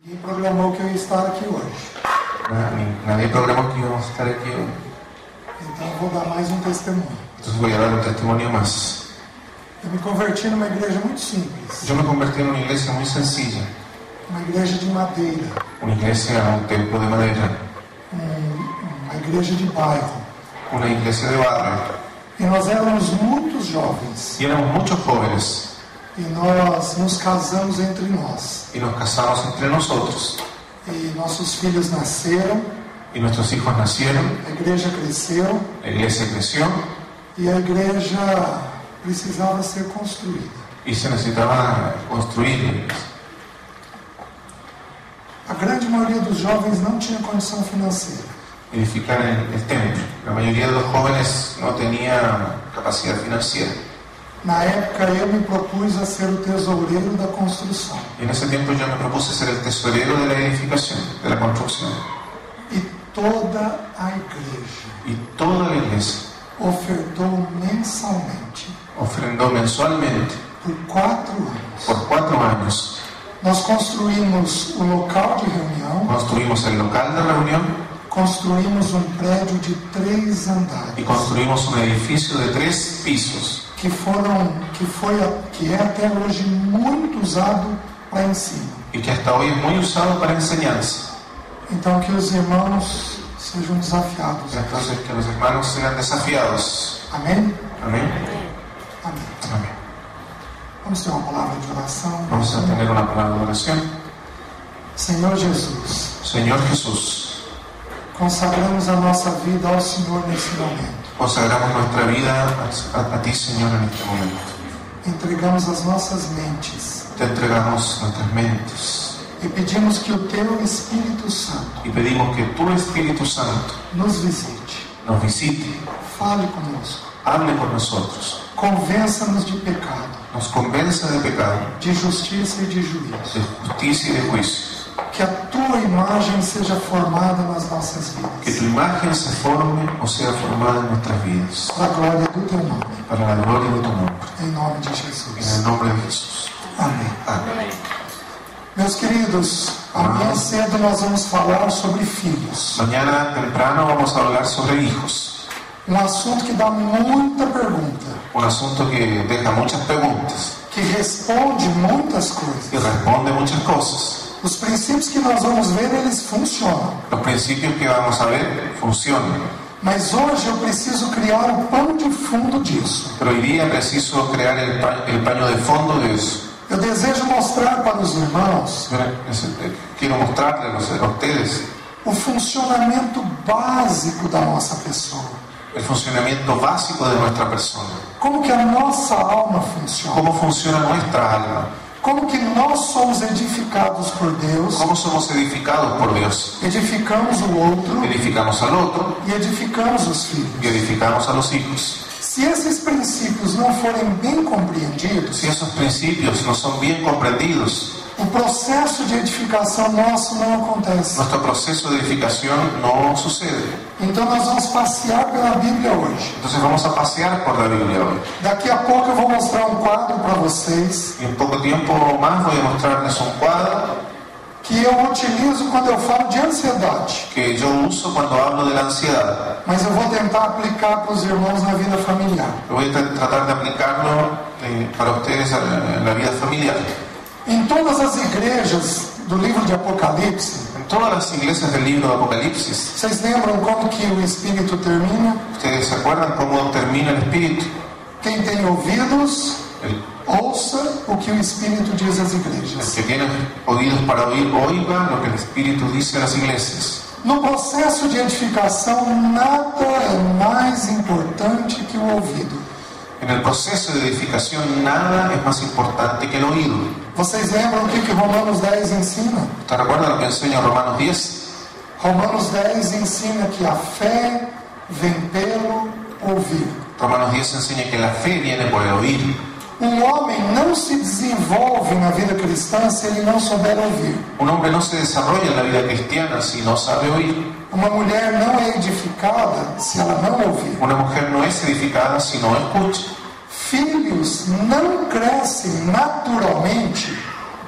Ninguém programou que eu ia estar aqui hoje. Nadie programó que íbamos a estar aquí hoy. Então eu vou dar mais um testemunho. Entonces voy a dar un testimonio más. Eu me converti numa igreja muito simples. Yo me convertí en una iglesia muy sencilla. Uma igreja de madeira. Una iglesia, un templo de madera. Uma igreja de bairro. Una iglesia de barrio. E nós éramos muitos jovens. Y éramos muchos jóvenes. E nós nos casamos entre nós. Y nos casamos entre nosotros. E nossos filhos nasceram. Y nuestros hijos nacieron. A igreja cresceu. La iglesia creció. E a igreja precisava ser construída. Y se necesitaba construir la iglesia. A grande maioria dos jovens não tinha condição financeira. Edificar el templo. La mayoría de los jóvenes no tenía capacidad financiera. Na época eu me propus a ser o tesoureiro da construção. Y en ese tiempo yo me propuse ser el tesorero de la edificación, de la construcción. E toda a igreja Y toda la iglesia ofertou mensalmente ofrendó mensualmente por 4 anos. por 4 años. Nós construímos o local de reunião, Construimos el local de reunión construímos um prédio de 3 y andares, construimos un edificio de 3 pisos que é até hoje muito usado para ensino. y que hasta hoy es muy usado para enseñanza. Então que os irmãos sejam desafiados. Entonces que los hermanos sean desafiados. Amém? Amén. Amém. Amén. Vamos ter uma palavra de oração. Vamos a tener una palabra de oración. Senhor Jesus, Señor Jesús, consagramos a nossa vida ao Senhor nesse momento. consagramos nuestra vida a ti, Señor, en este momento. Entregamos as nossas mentes Te entregamos nuestras mentes e pedimos que o Teu Espírito Santo y pedimos que tu Espíritu Santo nos visite, nos visite, fale conosco, hable con nosotros, convença-nos de pecado, nos convenza de pecado, de justiça e de juízo. de justicia y de juicio. Que a Tua imagem seja formada nas nossas Que vidas, tu imagen se forme o sea formada en nuestras vidas, para a glória do Teu nome, para la gloria de tu nombre. em nome de En Jesus. el nombre de Jesús. Amém. Amén. Meus queridos, amanhã cedo nós vamos falar sobre filhos. Mañana temprano vamos a hablar sobre hijos. Assunto que dá muita pergunta, Un asunto que deja muchas preguntas que responde muitas coisas. y responde muchas cosas. Os princípios que nós vamos ver, eles funcionam. Los principios que vamos a ver funcionan. Mas hoje eu preciso criar o pano de fundo disso. Pero hoy día preciso crear el paño de fondo de eso. Eu desejo mostrar para os irmãos Quiero mostrarles a ustedes o funcionamento básico da nossa pessoa. el funcionamiento básico de nuestra persona. Como que a nossa alma funciona. Cómo funciona nuestra alma. Como que nós somos edificados por Deus. Cómo somos edificados por Dios. Edificamos o outro Edificamos al otro e edificamos os filhos. y edificamos a los hijos. Se esses princípios não forem bem compreendidos, Si esos principios no son bien comprendidos, o processo de edificação nosso não acontece. nuestro proceso de edificación no sucede. Então nós vamos passear pela Bíblia hoje. Entonces vamos a pasear por la Biblia hoy. Daqui a pouco eu vou mostrar um quadro para vocês Y en poco tiempo más voy a mostrarles un cuadro que eu utilizo quando eu falo de ansiedade. que yo uso cuando hablo de la ansiedad. Mas eu vou tentar aplicar para os irmãos na vida familiar. Voy a tratar de aplicarlo para ustedes en la vida familiar. Em todas as igrejas do livro de Apocalipse, En todas las iglesias del libro de Apocalipsis, vocês lembram como que o Espírito termina? ¿ustedes se acuerdan cómo termina el Espíritu? Quem tem ouvidos, El ouça o que o Espírito diz às igrejas. que tiene oídos para oír, oiga lo que el Espíritu dice a las iglesias. No processo de edificação, nada é mais importante que o ouvido. En el proceso de edificación nada es más importante que el oído. Vocês lembram o que Romanos 10 ensina? ¿Te recuerdan lo que enseña Romanos 10? Romanos 10 ensina que a fé vem pelo ouvir. Romanos 10 enseña que la fe viene por el oír. Homem não se desenvolve na vida cristã se ele não souber ouvir. Un hombre no se desarrolla en la vida cristiana si no sabe oír. Uma mulher não é edificada se ela não ouvir. Una mujer no es edificada si no escucha. Filhos não crescem naturalmente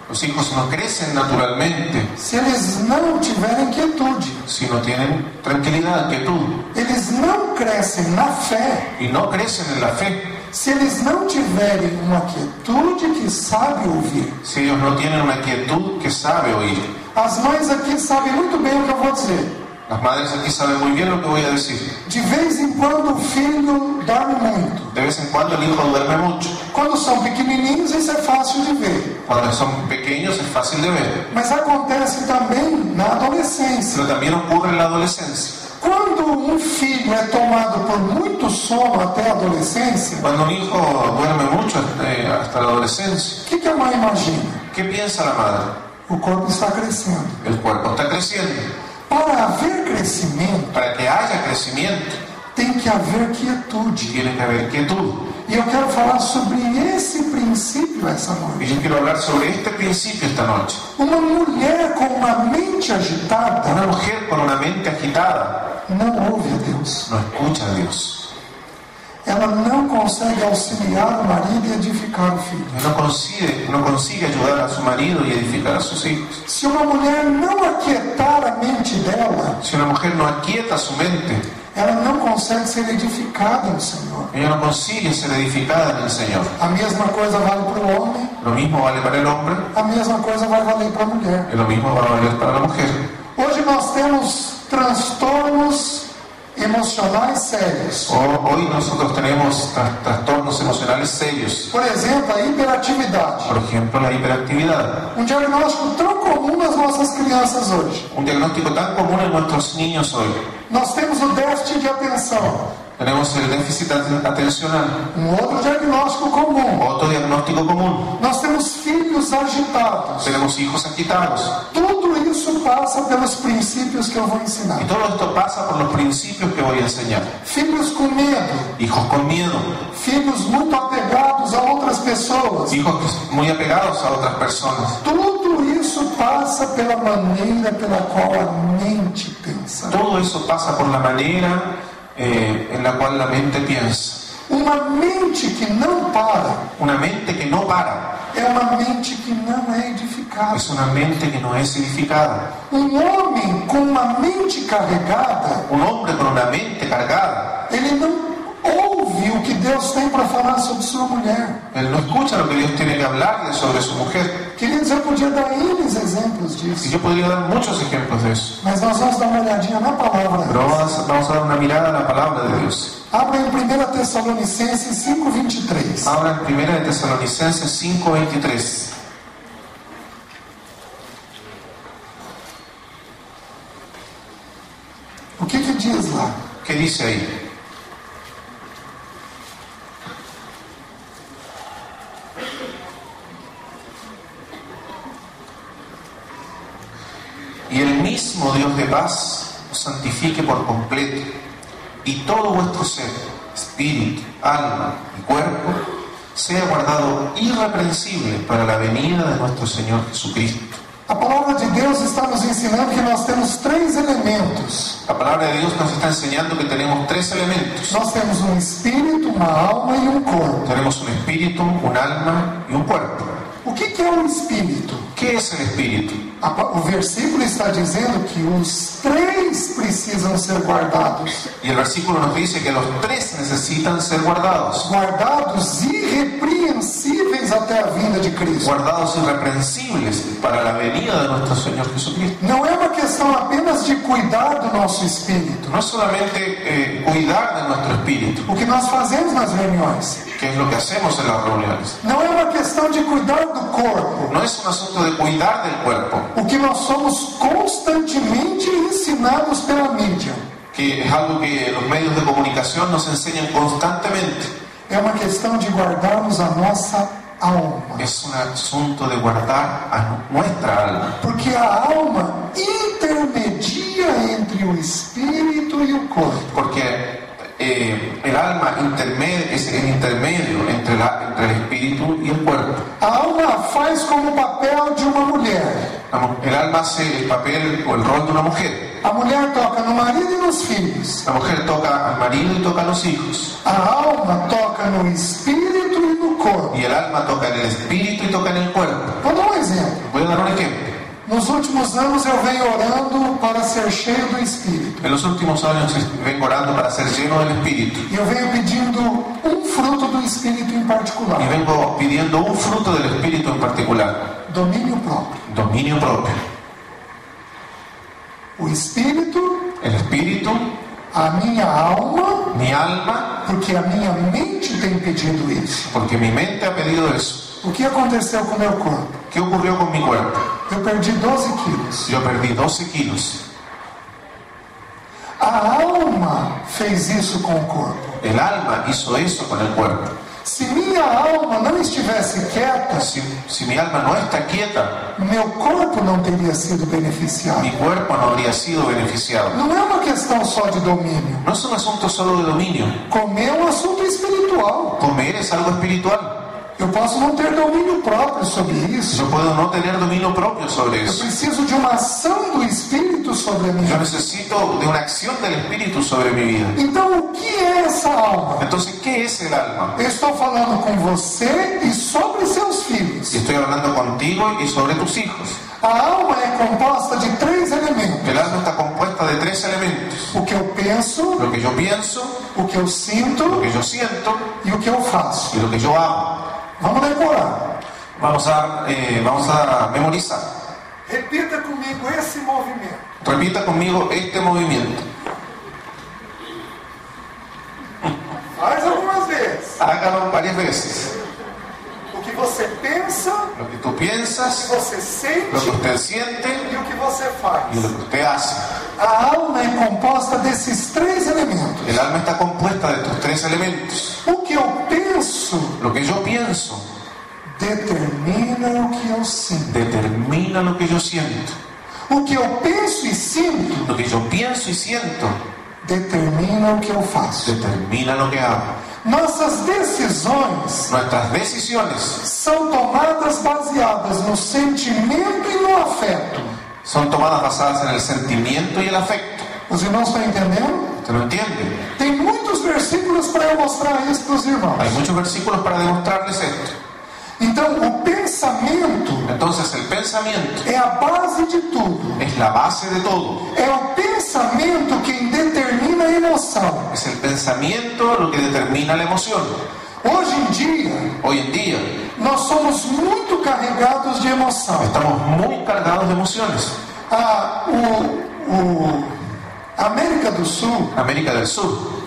Los hijos no crecen naturalmente se eles não tiverem quietude. si no tienen tranquilidad, quietud, Eles não crescem na fé y no crecen en la fe se eles não tiverem uma quietude que sabe ouvir. si ellos no tienen una quietud que sabe oír. As mães aqui sabem muito bem o que eu vou dizer. Las madres aquí saben muy bien lo que voy a decir. De vez em quando o filho dorme muito. De vez en cuando el hijo duerme mucho. Quando são pequenininhos, isso é fácil de ver. Cuando son pequeños es fácil de ver, Mas acontece também na adolescência. pero también ocurre en la adolescencia. Quando um filho é tomado por muito sono até a adolescência, Cuando un hijo duerme mucho hasta la adolescencia, o que a mãe imagina? ¿qué piensa la madre? O corpo está crescendo. El cuerpo está creciendo. Para haver crescimento, Para que haya crecimiento, tem que haver quietude. tiene que haber quietud. E eu quero falar sobre esse princípio essa Y noite. yo quiero hablar sobre este principio esta noche. Uma mulher com uma mente agitada Una mujer con una mente agitada não ouve a Deus. no escucha a Dios. Ela não consegue auxiliar o marido e edificar o filho. No consigue ayudar a su marido y edificar a sus hijos. Se uma mulher não aquietar a mente dela, Si una mujer no aquieta su mente, ela não consegue ser edificada no Senhor. ella no consigue ser edificada en el Señor. A mesma coisa vale para o homem, Lo mismo vale para el hombre a mesma coisa vai valer para a mulher. y lo mismo va a valer para la mujer. Hoje nós temos transtornos emocionais sérios. Hoy nosotros tenemos trastornos emocionales serios. Por exemplo, a hiperatividade. Por ejemplo, la hiperactividad. Um diagnóstico tão comum nas nossas crianças hoje. Un diagnóstico tan común en nuestros niños hoy. Nós temos o déficit de atenção. Tenemos el déficit atencional. Um outro diagnóstico comum. Otro diagnóstico común. Nós temos filhos agitados. Tenemos hijos agitados. Tudo isso passa pelos princípios que eu vou ensinar. Y todo esto pasa por los principios que voy a enseñar. Filhos com medo. Hijos con miedo. Filhos muito apegados a outras pessoas. Hijos muy apegados a otras personas. Tudo isso passa pela maneira pela qual a mente pensa. Todo eso pasa por la manera en la cual la mente piensa. Uma mente que não para Una mente que no para é uma mente que não é edificada. es una mente que no es edificada. Um homem com uma mente carregada, Un hombre con una mente cargada, ele não ouve o que Deus tem para falar sobre sua mulher. él no escucha lo que Dios tiene que hablarle sobre su mujer. Queridos, eu podia dar eles exemplos Y disso, yo podría dar muchos ejemplos de eso. mas nós vamos dar uma olhadinha na palavra. Pero vamos a dar una mirada a la palabra de Dios. Abra em 1 Tessalonicenses 5:23. Ahora en 1 de Tesalonicenses 5:23. O que diz lá? ¿Qué dice ahí? Y el mismo Dios de paz os santifique por completo, y todo vuestro ser, espíritu, alma y cuerpo, sea guardado irreprensible para la venida de nuestro Señor Jesucristo. A palavra de Deus está nos ensinando que nós temos três elementos. La palabra de Dios nos está enseñando que tenemos tres elementos. Nós temos um espírito, uma alma e um corpo. Tenemos un espíritu, un alma y un cuerpo. O que é o espírito? ¿Qué es el espíritu? O versículo está dizendo que os três precisam ser guardados. Y el versículo nos dice que los tres necesitan ser guardados. Guardados irrepreensíveis até a vinda de Cristo. Guardados irreprensibles para la venida de nuestro Señor Jesucristo. Não é uma questão apenas de cuidar do nosso espírito. No es solamente cuidar de nuestro espíritu, O que nós fazemos nas reuniões. que es lo que hacemos en las reuniones. Não é uma questão de cuidar do corpo. No es un asunto de cuidar del cuerpo, O que nós somos constantemente ensinados pela mídia. que es algo que los medios de comunicación nos enseñan constantemente. É uma questão de guardarmos a nossa alma. Es un asunto de guardar a nuestra alma. Porque a alma intermedia entre o espírito e o corpo. Porque el alma es el intermedio entre el espíritu y el cuerpo. A alma faz como o papel de uma mulher. El alma hace el papel o el rol de una mujer. A mulher toca no marido e nos filhos. La mujer toca al marido y toca a los hijos. A alma toca no espírito e no corpo. Y el alma toca en el espíritu y toca en el cuerpo. Vou dar um exemplo. Voy a dar un ejemplo. Nos últimos anos eu venho orando para ser cheio do Espírito. En los últimos años vengo orando para ser lleno del Espíritu. E eu venho pedindo um fruto do Espírito em particular. Y vengo pidiendo un fruto del Espíritu en particular. Domínio próprio. Dominio propio. O Espírito, El Espíritu, a minha alma, mi alma, porque a minha mente tem pedido isso. porque mi mente ha pedido eso. O que aconteceu com o meu corpo? ¿Qué ocurrió con mi cuerpo? Eu perdi 12 quilos. Yo perdí 12 kilos. A alma fez isso com o corpo. El alma hizo eso con el cuerpo. Se minha alma não estivesse quieta, Si mi alma no está quieta, meu corpo não teria sido beneficiado. mi cuerpo no habría sido beneficiado. Não é uma questão só de domínio. No es un asunto solo de dominio. Comer é um assunto espiritual. Comer es algo espiritual. Eu posso não ter domínio próprio sobre isso. Yo puedo no tener dominio propio sobre Eu eso. preciso de uma ação do Espírito sobre a minha Yo vida. necesito de una acción del Espíritu sobre mi vida. Então, o que é essa alma? Entonces, ¿qué es el alma? Eu estou falando com você e sobre seus filhos. Y estoy hablando contigo y sobre tus hijos. A alma é composta de 3 elementos. El alma está compuesta de 3 elementos. O que eu penso, Lo que yo pienso, o que eu lo sinto que yo siento e o que eu faço. y lo que yo hago. Vamos decorar. Vamos a memorizar. Repita comigo esse movimento. Repita conmigo este movimiento. Faz algumas vezes. Hágalo varias veces. O que você pensa, Lo que tú o que piensas, você lo que sente usted siente e o que você faz. y lo que usted hace. A alma é composta desses 3 elementos. El alma está compuesta de estos 3 elementos. O que eu penso Lo que yo pienso determina o que eu sinto. determina lo que yo siento. O que eu penso e sinto Lo que yo pienso y siento determina o que eu faço. determina lo que hago. Nossas decisões Nuestras decisiones são tomadas baseadas no sentimento e no afeto. son tomadas basadas en el sentimiento y el afecto. Os irmãos estão entendendo? ¿Usted lo entiende? Tem muitos versículos para eu mostrar isso para os irmãos. Hay muchos versículos para demostrarles esto. Então, o pensamento Entonces, el pensamiento é a base de tudo. es la base de todo. É o pensamento quem determina a emoção. Es el pensamiento lo que determina la emoción. Hoje em dia, Hoy en día nós somos muito carregados de emoção. estamos muy cargados de emociones. A América do Sul América del Sur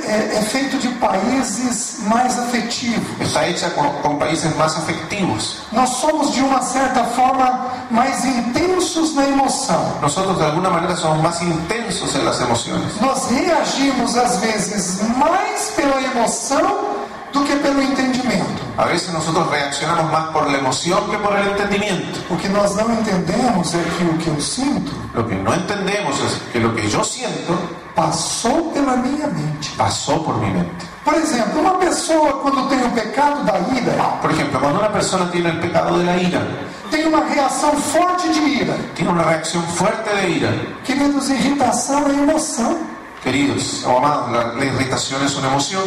é feito de países mais afetivos. está hecha con países más afectivos. Nós somos, de uma certa forma, mais intensos na emoção. Nosotros de alguna manera somos más intensos en las emociones. Nós reagimos, às vezes, mais pela emoção do que pelo entendimento. A veces nosotros reaccionamos más por la emoción que por el entendimiento. O que nós não entendemos é que o que eu sinto Lo que no entendemos es que lo que yo siento passou pela minha mente. pasó por mi mente. Por exemplo, uma pessoa, quando tem o pecado da ira, Por ejemplo, cuando una persona tiene el pecado de la ira, tem uma reação forte de ira. tiene una reacción fuerte de ira. Queridos, irritação é emoção. Queridos o amados, la irritación es una emoción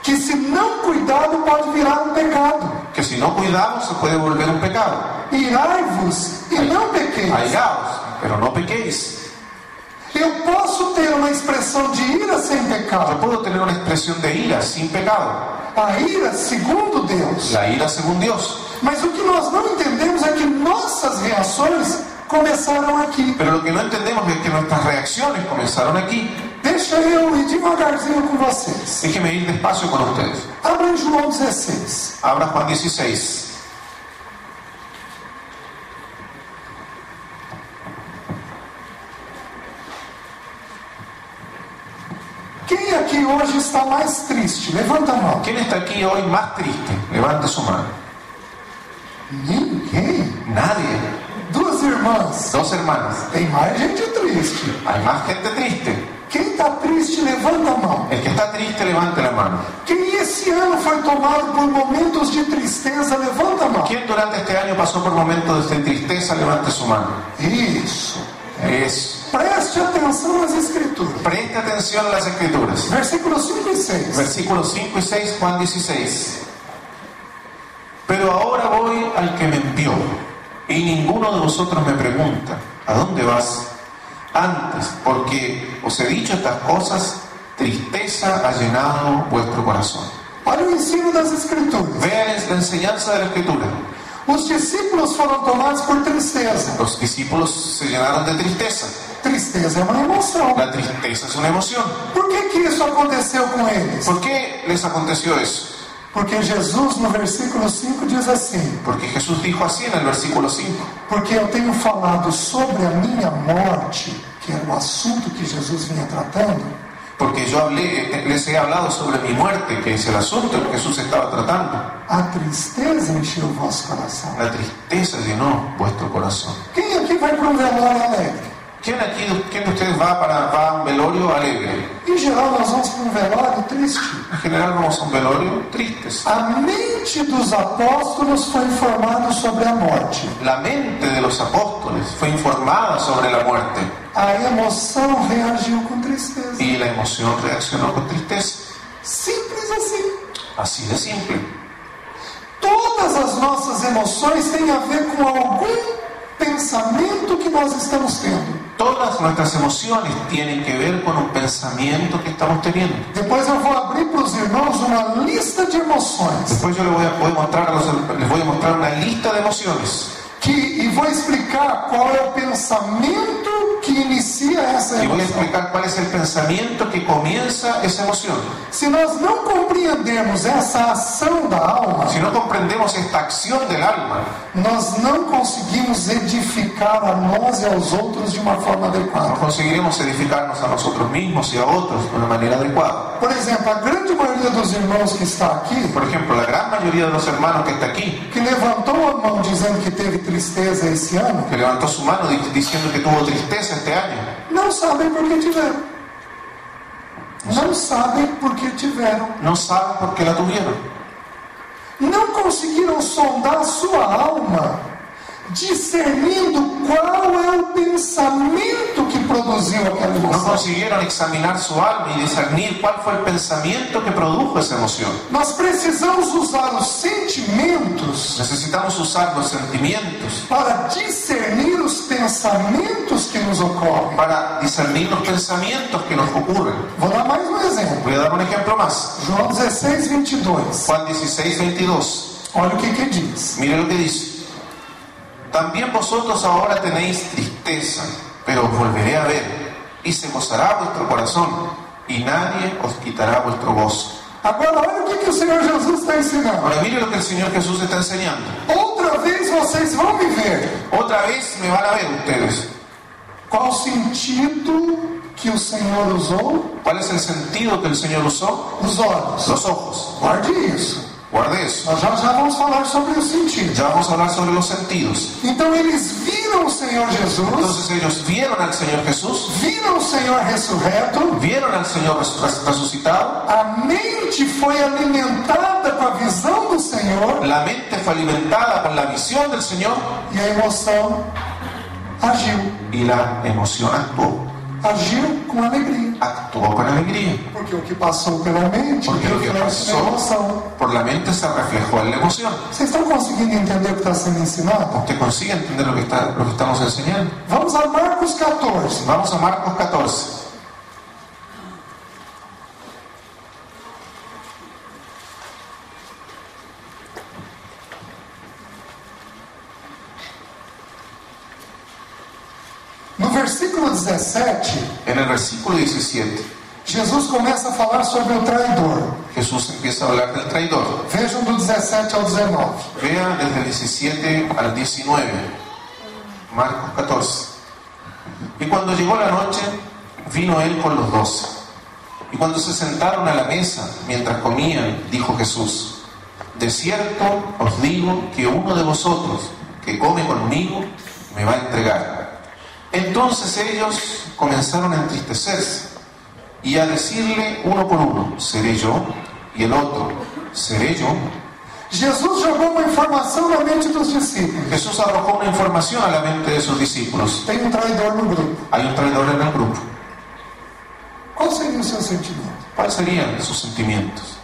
Que, se não cuidado, pode virar um pecado. que si no cuidamos se puede volver un pecado. Irai-vos e não pequeis. Airaos, pero no pequéis. Eu posso ter uma expressão de ira sem Yo pecado. puedo tener una expresión de ira sin pecado. A ira, segundo Deus. La ira según Dios. Mas o que nós não entendemos é que nossas reações começaram aqui. Pero lo que no entendemos es que nuestras reacciones comenzaron aquí. Deixa eu ir devagarzinho com vocês. Déjenme ir despacio con ustedes. Abra em João 16. Abra Juan 16. Quem aqui hoje está mais triste? Levanta a mão. ¿Quién está aquí hoy más triste? Levante su mano. Ninguém. Nadie. 2 irmãs. 2 hermanas. Tem mais gente triste. Hay más gente triste. Quem está triste, levanta a mão. El que está triste, levante la mano. Quem esse ano foi tomado por momentos de tristeza, levanta a mão. ¿Quién durante este año pasó por momentos de tristeza? Levante su mano. Isso. Eso. Preste atenção nas escrituras. Preste atención a las escrituras. Versículos 5 e 6. Versículos 5 y 6, Juan 16. Pero ahora voy al que me envió, y ninguno de vosotros me pregunta, ¿a dónde vas? Antes, porque os he dicho estas cosas, tristeza ha llenado vuestro corazón. Olha o ensino das Escrituras. Vean la enseñanza de la Escritura. Os discípulos foram tomados por tristeza. Los discípulos se llenaron de tristeza. Tristeza é uma emoção. La tristeza es una emoción. Por que isso aconteceu com eles? ¿Por qué les aconteció eso? Porque Jesus, no versículo 5, diz assim: Porque Jesús dijo así en el versículo 5. porque eu tenho falado sobre a minha morte, que era o assunto que Jesus vinha tratando, Porque yo les he hablado sobre mi muerte, que es el asunto que Jesús estaba tratando. a tristeza encheu o vosso coração. La tristeza llenó vuestro corazón. Quem aqui vai para um velório alegre? ¿Quién de ustedes va a un velorio alegre? Em geral, nós vamos para um velório triste. En general vamos a un velorio tristes. A mente dos apóstolos foi informada sobre a morte. La mente de los apóstoles fue informada sobre la muerte A emoção reagiu com tristeza. y la emoción reaccionó con tristeza. Simples assim. Así de simple. Todas as nossas emoções têm a ver com algum pensamento que nós estamos tendo. Todas nuestras emociones tienen que ver con un pensamiento que estamos teniendo. Depois eu vou abrir para os irmãos uma lista de emoções Después yo les voy a mostrar una lista de emociones e vou explicar qual é o pensamento que inicia essa y voy a emoção. explicar cuál es el pensamiento que comienza esa emoción. Se nós não compreendemos essa ação da alma, Si no comprendemos esta acción del alma, nós não conseguimos edificar a nós e aos outros de uma forma no adequada. conseguiremos edificarnos a nosotros mismos y a otros de una manera adecuada. Por exemplo, a grande maioria dos irmãos que está aqui, Por ejemplo, la gran mayoría de los hermanos que está aquí, que levantou a mão dizendo que teve tristeza esse ano, que levantó su mano diciendo que tuvo tristeza este año, não sabem por que tiveram. Não sabem por que tiveram. no saben por qué la tuvieron. Não conseguiram sondar a sua alma, discernindo qual é o pensamento que produziu aquela No emoção. consiguieron examinar su alma y discernir cuál fue el pensamiento que produjo esa emoción. Nós precisamos usar os sentimentos Necesitamos usar los sentimientos para discernir os pensamentos que nos ocorrem. para discernir los pensamientos que nos ocurren. Vou dar mais um exemplo. Voy a dar un ejemplo más. João 16, 22. Juan 16, 22. Olha o que diz. Mire lo que dice. También vosotros ahora tenéis tristeza, pero os volveré a ver, y se gozará vuestro corazón, y nadie os quitará vuestro gozo. Agora, olha o que o Senhor Jesus está ensinando. Ahora mire lo que el Señor Jesús está enseñando. Outra vez vocês vão me ver. Otra vez me van a ver ustedes. Qual o sentido que o Senhor usou? ¿Cuál es el sentido que el Señor usó? Os olhos. Los ojos. Guarde isso. Guarde eso. Nós já vamos falar sobre o sentido. Ya vamos a hablar sobre los sentidos. Então eles viram o Senhor Jesus, Entonces ellos vieron al Señor Jesús, viram o Senhor ressurreto, vieron al Señor resucitado, a mente foi alimentada com a visão do Senhor la mente fue alimentada con la visión del Señor e a emoção agiu. y la emoción actuó. Agiu com alegria. Actuó con alegría. Porque o que passou pela mente Porque lo que reflete na pasó emoção. por la mente se reflejó en la emoción. Vocês estão conseguindo entender o que está sendo ensinado? ¿Usted consigue entender lo que estamos enseñando? Vamos a Marcos 14. Vamos a Marcos 14. No versículo 17, En el versículo 17, Jesus começa a falar sobre o traidor. Jesús empieza a hablar del traidor. Vejam do 17 ao 19. Vea desde el 17 al 19. Marcos 14. Y cuando llegó la noche, vino él con los 12. Y cuando se sentaron a la mesa, mientras comían, dijo Jesús: de cierto os digo que uno de vosotros que come conmigo me va a entregar. Entonces ellos comenzaron a entristecerse y a decirle uno por uno: seré yo, y el otro: seré yo. Jesus jogou uma informação na mente dos discípulos. Jesús arrojó una información a la mente de sus discípulos. Tem um traidor no grupo. Hay un traidor en el grupo. Qual seria o seu sentimento? ¿Cuáles serían sus sentimientos?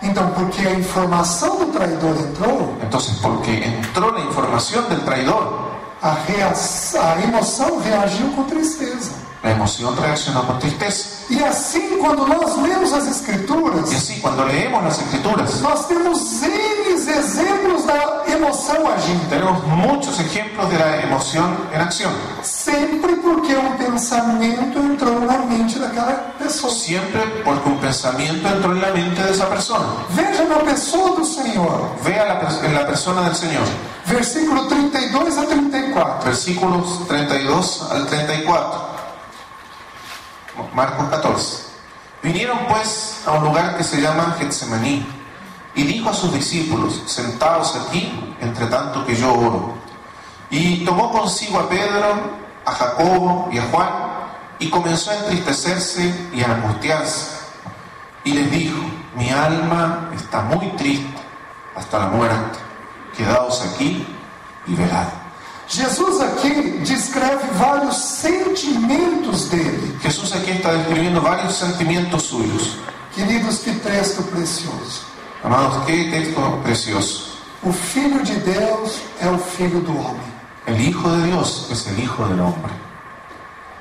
Então Então, porque a informação do traidor entrou, entonces porque entró la información del traidor, a emoção reagiu com tristeza. la emoción reaccionó con tristeza. E assim, quando nós lemos as Escrituras, Y así, cuando leemos las Escrituras, nós temos N exemplos da emoção agindo. tenemos muchos ejemplos de la emoción en acción. Sempre porque um pensamento entrou na mente daquela pessoa. Siempre porque un pensamiento entró en la mente de esa persona. Veja na pessoa do Senhor. Vea en la persona del Señor. Versículo 32 a 34. Versículos 32 al 34. Marcos 14. Vinieron pues a un lugar que se llama Getsemaní, y dijo a sus discípulos: sentaos aquí, entre tanto que yo oro. Y tomó consigo a Pedro, a Jacobo y a Juan, y comenzó a entristecerse y a angustiarse. Y les dijo: mi alma está muy triste hasta la muerte. Quedaos aquí y velad. Jesus aqui descreve vários sentimentos dele. Jesús aquí está describiendo varios sentimientos suyos. Queridos, que texto precioso. Amados, qué texto precioso. O Filho de Deus é o Filho do homem. El Hijo de Dios es el Hijo del hombre.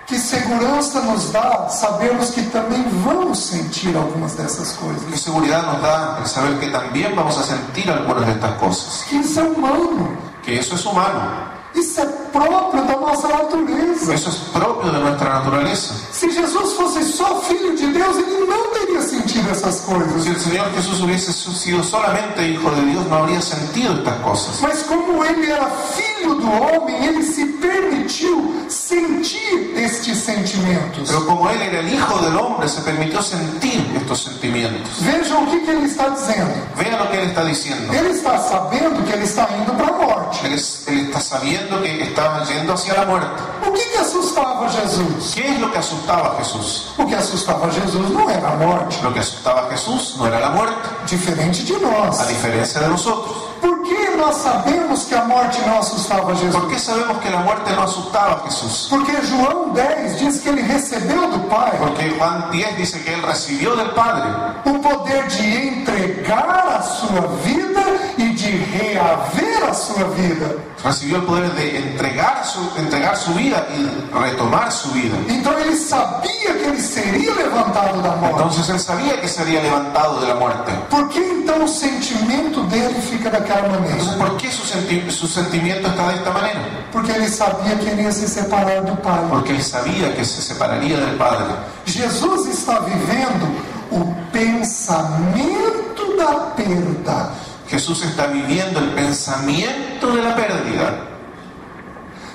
Que segurança nos dá sabermos que também vamos sentir algumas dessas ¿Qué coisas. seguridad nos da el saber que también vamos a sentir algunas de estas cosas? Que isso é humano. Que eso es humano. Isso é próprio da nossa natureza. Eso es propio de nuestra naturaleza. Se Jesus fosse só Filho de Deus, ele não teria sentido essas coisas. Si el Señor Jesús hubiese sido solamente Hijo de Dios, no habría sentido estas cosas. Mas como ele era Filho do homem, ele se permitiu sentir estes sentimentos. Pero como Él era el Hijo del hombre, se permitió sentir estos sentimientos. Vejam o que ele está dizendo. Vean lo que Él está diciendo. Ele está sabendo que ele está indo para a morte. Él está sabiendo que estaba yendo hacia la muerte. O que assustava Jesus? ¿Qué es lo que asustaba a Jesús? O que assustava Jesus não era a morte, Lo que asustaba a Jesús no era la muerte, diferente de nós. a diferencia de nosotros. Por que nós sabemos que a morte não assustava Jesus? ¿Por qué sabemos que la muerte no asustaba a Jesús? Porque João 10 diz que ele recebeu do Pai Porque Juan 10 dice que Él recibió del Padre o poder de entregar a sua vida e de reaver a sua vida. recibió el poder de entregar su vida y retomar su vida. Então ele sabia que ele seria levantado da morte. Entonces Él sabía que se había levantado de la muerte. Por que então o sentimento dele fica daquela maneira? Entonces, ¿por qué su sentimiento está de esta manera? Porque ele sabia que ele ia se separar do Pai. Porque Él sabía que se separaría del Padre. Jesus está vivendo o pensamento da perda. Jesús está viviendo el pensamiento de la pérdida.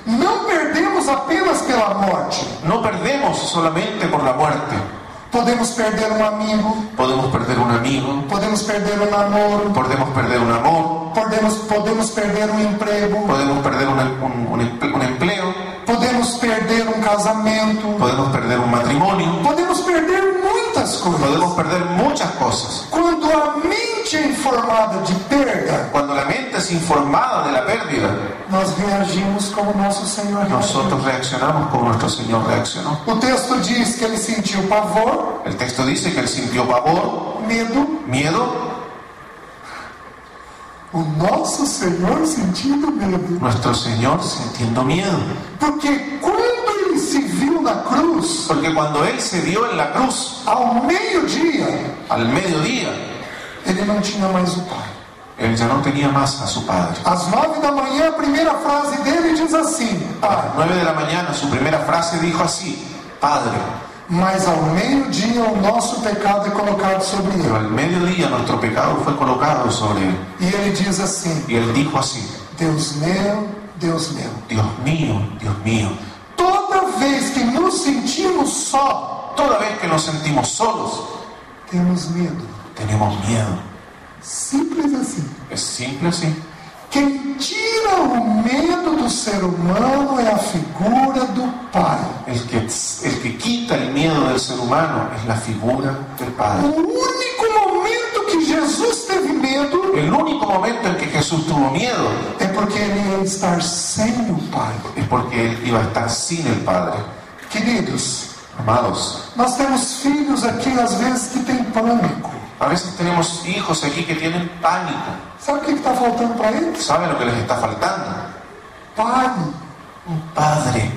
Não perdemos apenas pela morte. No perdemos solamente por la muerte. Podemos perder um amigo, Podemos perder un amigo, podemos perder um namoro, podemos perder un amor, podemos perder um emprego, podemos perder un empleo, podemos perder um casamento, podemos perder un matrimonio, podemos perder muitas coisas. podemos perder muchas cosas. Quando a mente é informada de perda, Cuando la mente es informada de la pérdida, nós reagimos como nosso Senhor reagiu. nosotros reaccionamos como nuestro Señor reaccionó. O texto diz que ele sentiu pavor, El texto dice que Él sintió pavor, medo. miedo. O nosso Senhor sentindo medo. Nuestro Señor sintiendo miedo. Porque quando ele se viu na cruz, Porque cuando Él se vio en la cruz, ao meio-dia, al mediodía, ele não tinha mais o Pai. Él ya no tenía más a su Padre. Às 9 da manhã, a primeira frase dele diz assim: A Pai. las 9 de la mañana, su primera frase dijo así: Padre. Mas ao meio-dia o nosso pecado é colocado sobre Pero ele. al mediodía nuestro pecado fue colocado sobre Él. E ele diz assim: Y Él dijo así: Deus meu, Deus meu. Dios mío, Toda vez que nos sentimos só, toda vez que nos sentimos solos, temos medo. tenemos miedo. Simples assim. Es simple así. Quem tira o medo do ser humano é a figura do Pai. El que quita el miedo del ser humano es la figura del O Padre. único momento que Jesus teve medo El único momento en que Jesús tuvo miedo é porque ele ia estar sem o Pai. es porque Él iba a estar sin el Padre. Queridos, Amados, nós temos filhos aqui às vezes que têm pânico. A veces tenemos hijos aquí que tienen pánico. Sabe o que está faltando para eles? ¿Sabe lo que les está faltando? Pai. Un padre.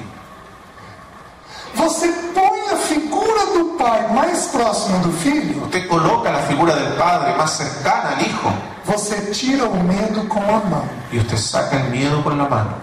Você põe a figura do pai mais próxima do filho, Usted coloca la figura del padre más cercana al hijo você tira o medo com a mão. y usted saca el miedo con la mano.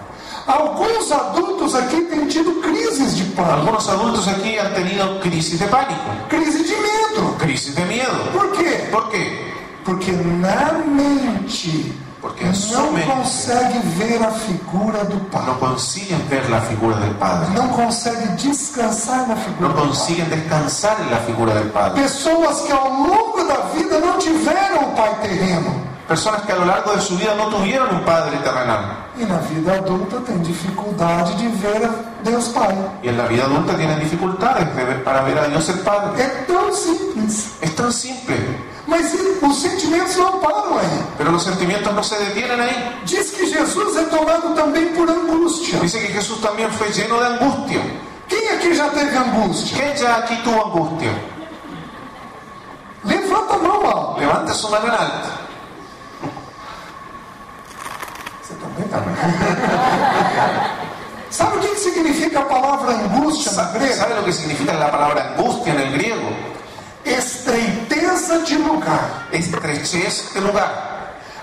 Alguns adultos aqui têm tido crises de pânico, Algunos adultos aquí han tenido crisis de pánico, crise de medo. crisis de miedo. Por quê? ¿Por qué? Porque na mente Porque en su não mente consegue ver a figura do pai. no consiguen ver la figura del padre. Não consegue descansar na figura No do pai. consiguen descansar en la figura del padre. Pessoas que ao longo da vida não tiveram o pai terreno. Personas que a lo largo de su vida no tuvieron un padre terrenal. E na vida adulta tem dificuldade de ver a Deus Pai. Y en la vida adulta tienen dificultades para ver a Dios el Padre. É tão simples. Es tan simple. Mas os sentimentos não param aí. Pero los sentimientos no se detienen ahí. Diz que Jesus é tomado também por angústia. Dice que Jesús también fue lleno de angustia. Quem aqui já teve angústia? ¿Quién ya aquí tuvo angustia? Levanta a mão alto. Levante su mano en alto. Você também está. Sabe o que significa a palavra angústia na grega? ¿Sabe lo que significa la palabra angustia en el griego? Estreiteza de lugar. Estrechez de lugar.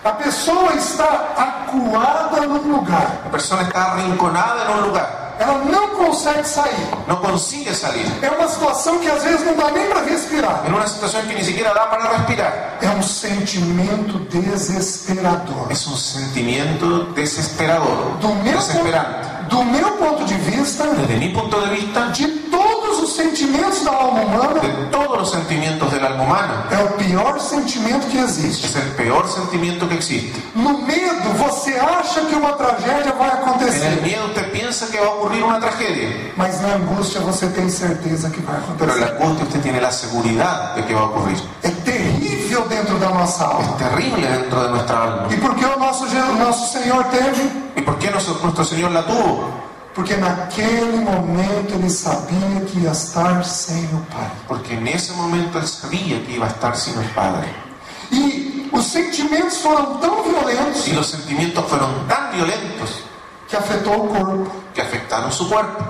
A pessoa está acuada num lugar. La persona está arrinconada en un lugar. Ela não consegue sair. No consigue salir. É uma situação que às vezes não dá nem para respirar. En una situación que ni siquiera da para respirar. É um sentimento desesperador. Es un sentimiento desesperador. Desesperante. Do meu ponto de vista, Desde mi punto de vista, de todos os sentimentos da alma humana, de todos los sentimientos del alma humana, é o pior sentimento que existe. es el peor sentimiento que existe. No medo, você acha que uma tragédia vai En el acontecer. miedo usted piensa que va a ocurrir una tragedia, Mas na angústia você tem certeza que vai pero en la acontecer. angustia usted tiene la seguridad de que va a ocurrir. É terrível dentro da nossa Es alma. terrible dentro de nuestra alma. E por que o nosso Senhor teve? ¿Y por qué nuestro Señor la tuvo? Porque naquele momento ele sabia que ia estar sem o Pai. Porque en ese momento él sabía que iba a estar sin el Padre. E os sentimentos foram tão violentos Y los sentimientos fueron tan violentos que afetou o corpo. que afectaron su cuerpo.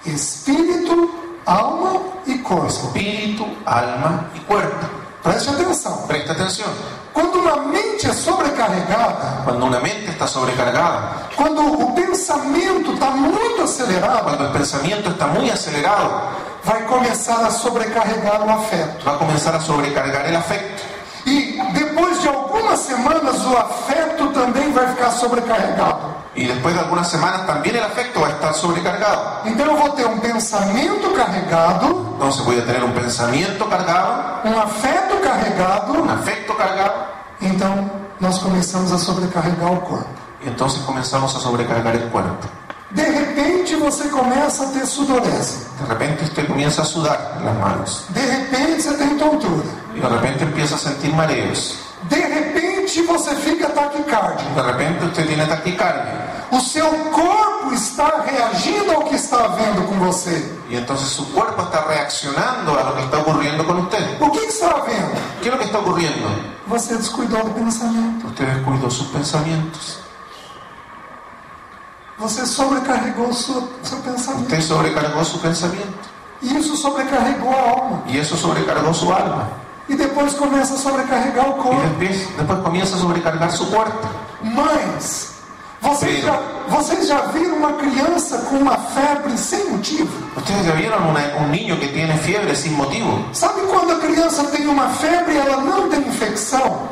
Espírito, alma e corpo. Espíritu, alma y cuerpo. Preste atenção. Presta atención. Quando uma mente é sobrecarregada, Cuando una mente está sobrecargada, quando o pensamento está muito acelerado, cuando el pensamiento está muy acelerado, vai começar a sobrecarregar o afeto. va a comenzar a sobrecargar el afecto. E depois de algumas semanas, o afeto também vai ficar sobrecarregado. Y después de algunas semanas también el afecto va a estar sobrecargado. Então eu vou ter um pensamento carregado, Entonces voy a tener un pensamiento cargado, um afeto carregado. un afecto cargado, Então nós começamos a sobrecarregar o corpo. y entonces comenzamos a sobrecargar el cuerpo. De repente você começa a ter sudorese. De repente usted comienza a sudar en las manos. De repente você tem tontura. Y de repente empieza a sentir mareos. De repente você fica taquicárdico. De repente usted tiene taquicardia. O seu corpo está reagindo ao que está havendo com você. Y entonces su cuerpo está reaccionando a lo que está ocurriendo con usted. O que está havendo? ¿Qué es lo que está ocurriendo? Você descuidou do pensamento. Usted descuidó sus pensamientos. Você sobrecarregou o seu pensamento. Usted sobrecargó su pensamiento. E isso sobrecarregou a alma. Y eso sobrecargó su alma. E depois começa a sobrecarregar o Y corpo. después comienza a sobrecargar su cuerpo. Mães, vocês já viram uma criança com uma febre sem motivo? Ustedes ya vieron un niño que tiene fiebre sin motivo. Sabe quando a criança tem uma febre e ela não tem infecção?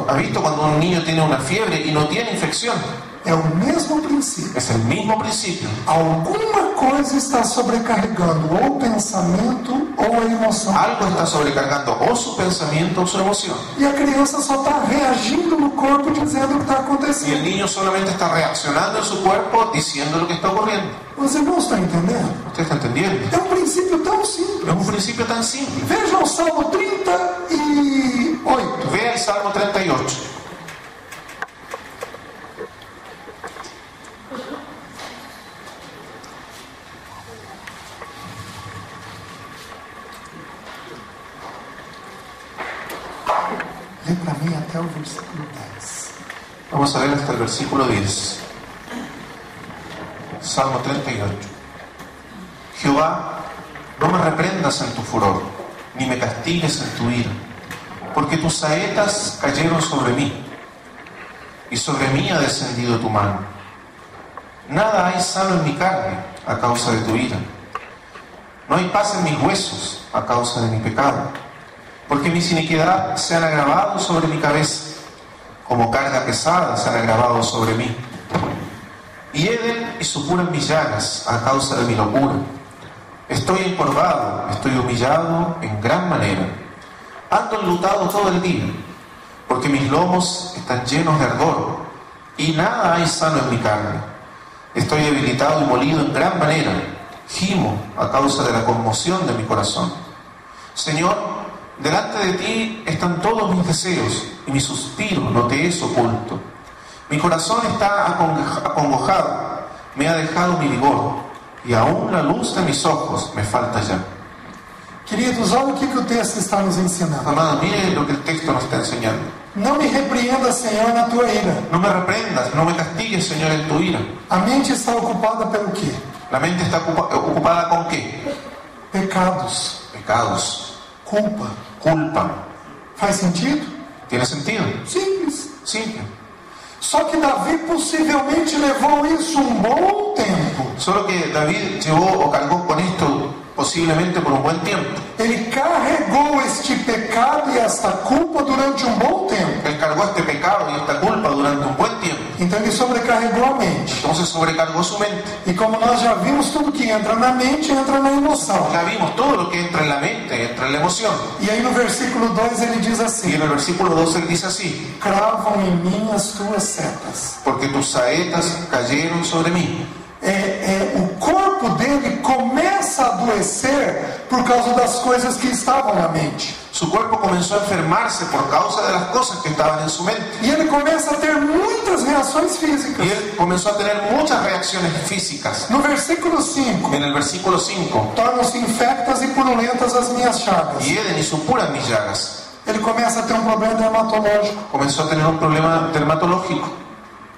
¿Ha visto cuando un niño tiene una fiebre y no tiene infección? É o mesmo princípio. Es el mismo principio. Alguma coisa está sobrecarregando ou o pensamento ou a emoção. Algo está sobrecargando o su pensamiento o su emoción. E a criança só está reagindo no corpo dizendo o que está Y el acontecendo. niño solamente está reaccionando en su cuerpo diciendo lo que está ocurriendo. Os irmãos estão entendendo? ¿Usted está entendiendo? É um princípio tão simples. Es un principio tan simple. Vejam o Salmo 38. Vea el Salmo 38. ler para mim até o versículo 10. Vamos a ver hasta el versículo 10. Salmo 38. Jehová, no me reprendas en tu furor, ni me castigues en tu ira, porque tus saetas cayeron sobre mí, y sobre mí ha descendido tu mano. Nada hay sano en mi carne a causa de tu ira. No hay paz en mis huesos a causa de mi pecado, porque mis iniquidades se han agravado sobre mi cabeza, como carga pesada se han agravado sobre mí. Y Edén y supuran mis llagas a causa de mi locura. Estoy encorvado, estoy humillado en gran manera. Ando enlutado todo el día, porque mis lomos están llenos de ardor, y nada hay sano en mi carne. Estoy debilitado y molido en gran manera. Gimo a causa de la conmoción de mi corazón. Señor, delante de ti están todos mis deseos, y mi suspiro no te es oculto. Mi corazón está acongojado, me ha dejado mi vigor, e aún la luz de mis ojos me falta ya. Queridos, olha o que o texto está nos ensinando. Amado, mire lo que el texto nos está enseñando. Não me repreenda, Senhor, na tua ira. No me reprendas, no me castigues, Señor, en tu ira. A mente está ocupada pelo quê? La mente está ocupada ¿con qué? Pecados, Pecados, culpa. culpa. Faz sentido? ¿Tiene sentido? Simples. Simple. Só que Davi possivelmente levou isso bom tempo. Solo que David llevó o cargó con esto posiblemente por un buen tiempo. Ele carregou este pecado e esta culpa durante bom tempo. Él cargó este pecado y esta culpa durante un buen tiempo. Então ele sobrecarregou a mente. Entonces sobrecargó su mente. E como nós já vimos, tudo que entra na mente entra na emoção. Ya vimos todo lo que entra en la mente, entra en la emoción. E aí no versículo 2 ele diz Y assim: en el versículo 2 él dice así: cravam em mim as tuas setas. porque tus saetas cayeron sobre mí. O corpo dele começa a adoecer por causa das coisas que estavam na mente. Su cuerpo comenzó a enfermarse por causa de las cosas que estaban en su mente. E ele começa a ter muitas reações físicas. Y él comenzó a tener muchas reacciones físicas. No versículo 5, En el versículo 5, tornam-se infectas e purulentas as minhas chagas. y Eden y supuran mis llagas. Ele começa a ter problema dermatológico. Comenzó a tener un problema dermatológico.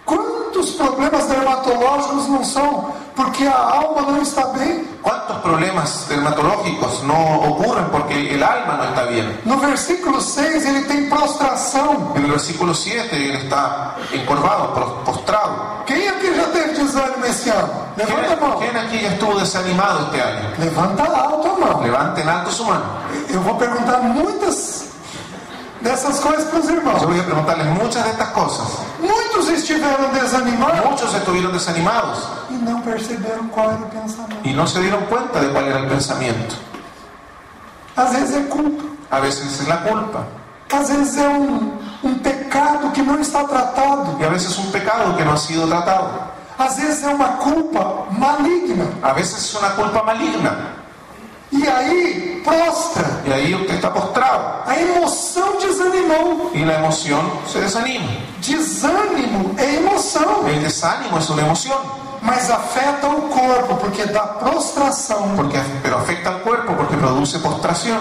Quantos problemas dermatológicos não são porque a alma não está bem? ¿Cuántos problemas dermatológicos no ocurren porque el alma no está bien? No versículo 6 ele tem prostração. En el versículo 7 él está encorvado, postrado. Quem aqui já teve desânimo esse ano? Levanta a mão. ¿Quién aquí ya estuvo desanimado este año? Levanta alto a mão. Levanten alto su mano. Eu vou perguntar muitas dessas coisas para os irmãos. Yo voy a preguntarles muchas de estas cosas. Muitos estiveram desanimados Muchos estuvieron desanimados e não perceberam qual era o pensamento. y no se dieron cuenta de cuál era el pensamiento. Às vezes é culpa. A veces es la culpa Às vezes é um pecado que não está tratado. y a veces es un pecado que no ha sido tratado. Às vezes é uma culpa maligna. A veces es una culpa maligna E aí prostra. y ahí usted está postrado A emoção desanimou. y la emoción se desanima. Desânimo é emoção, El desánimo es una emoción, mas afeta o corpo porque dá prostração. pero afecta al cuerpo porque produce postración.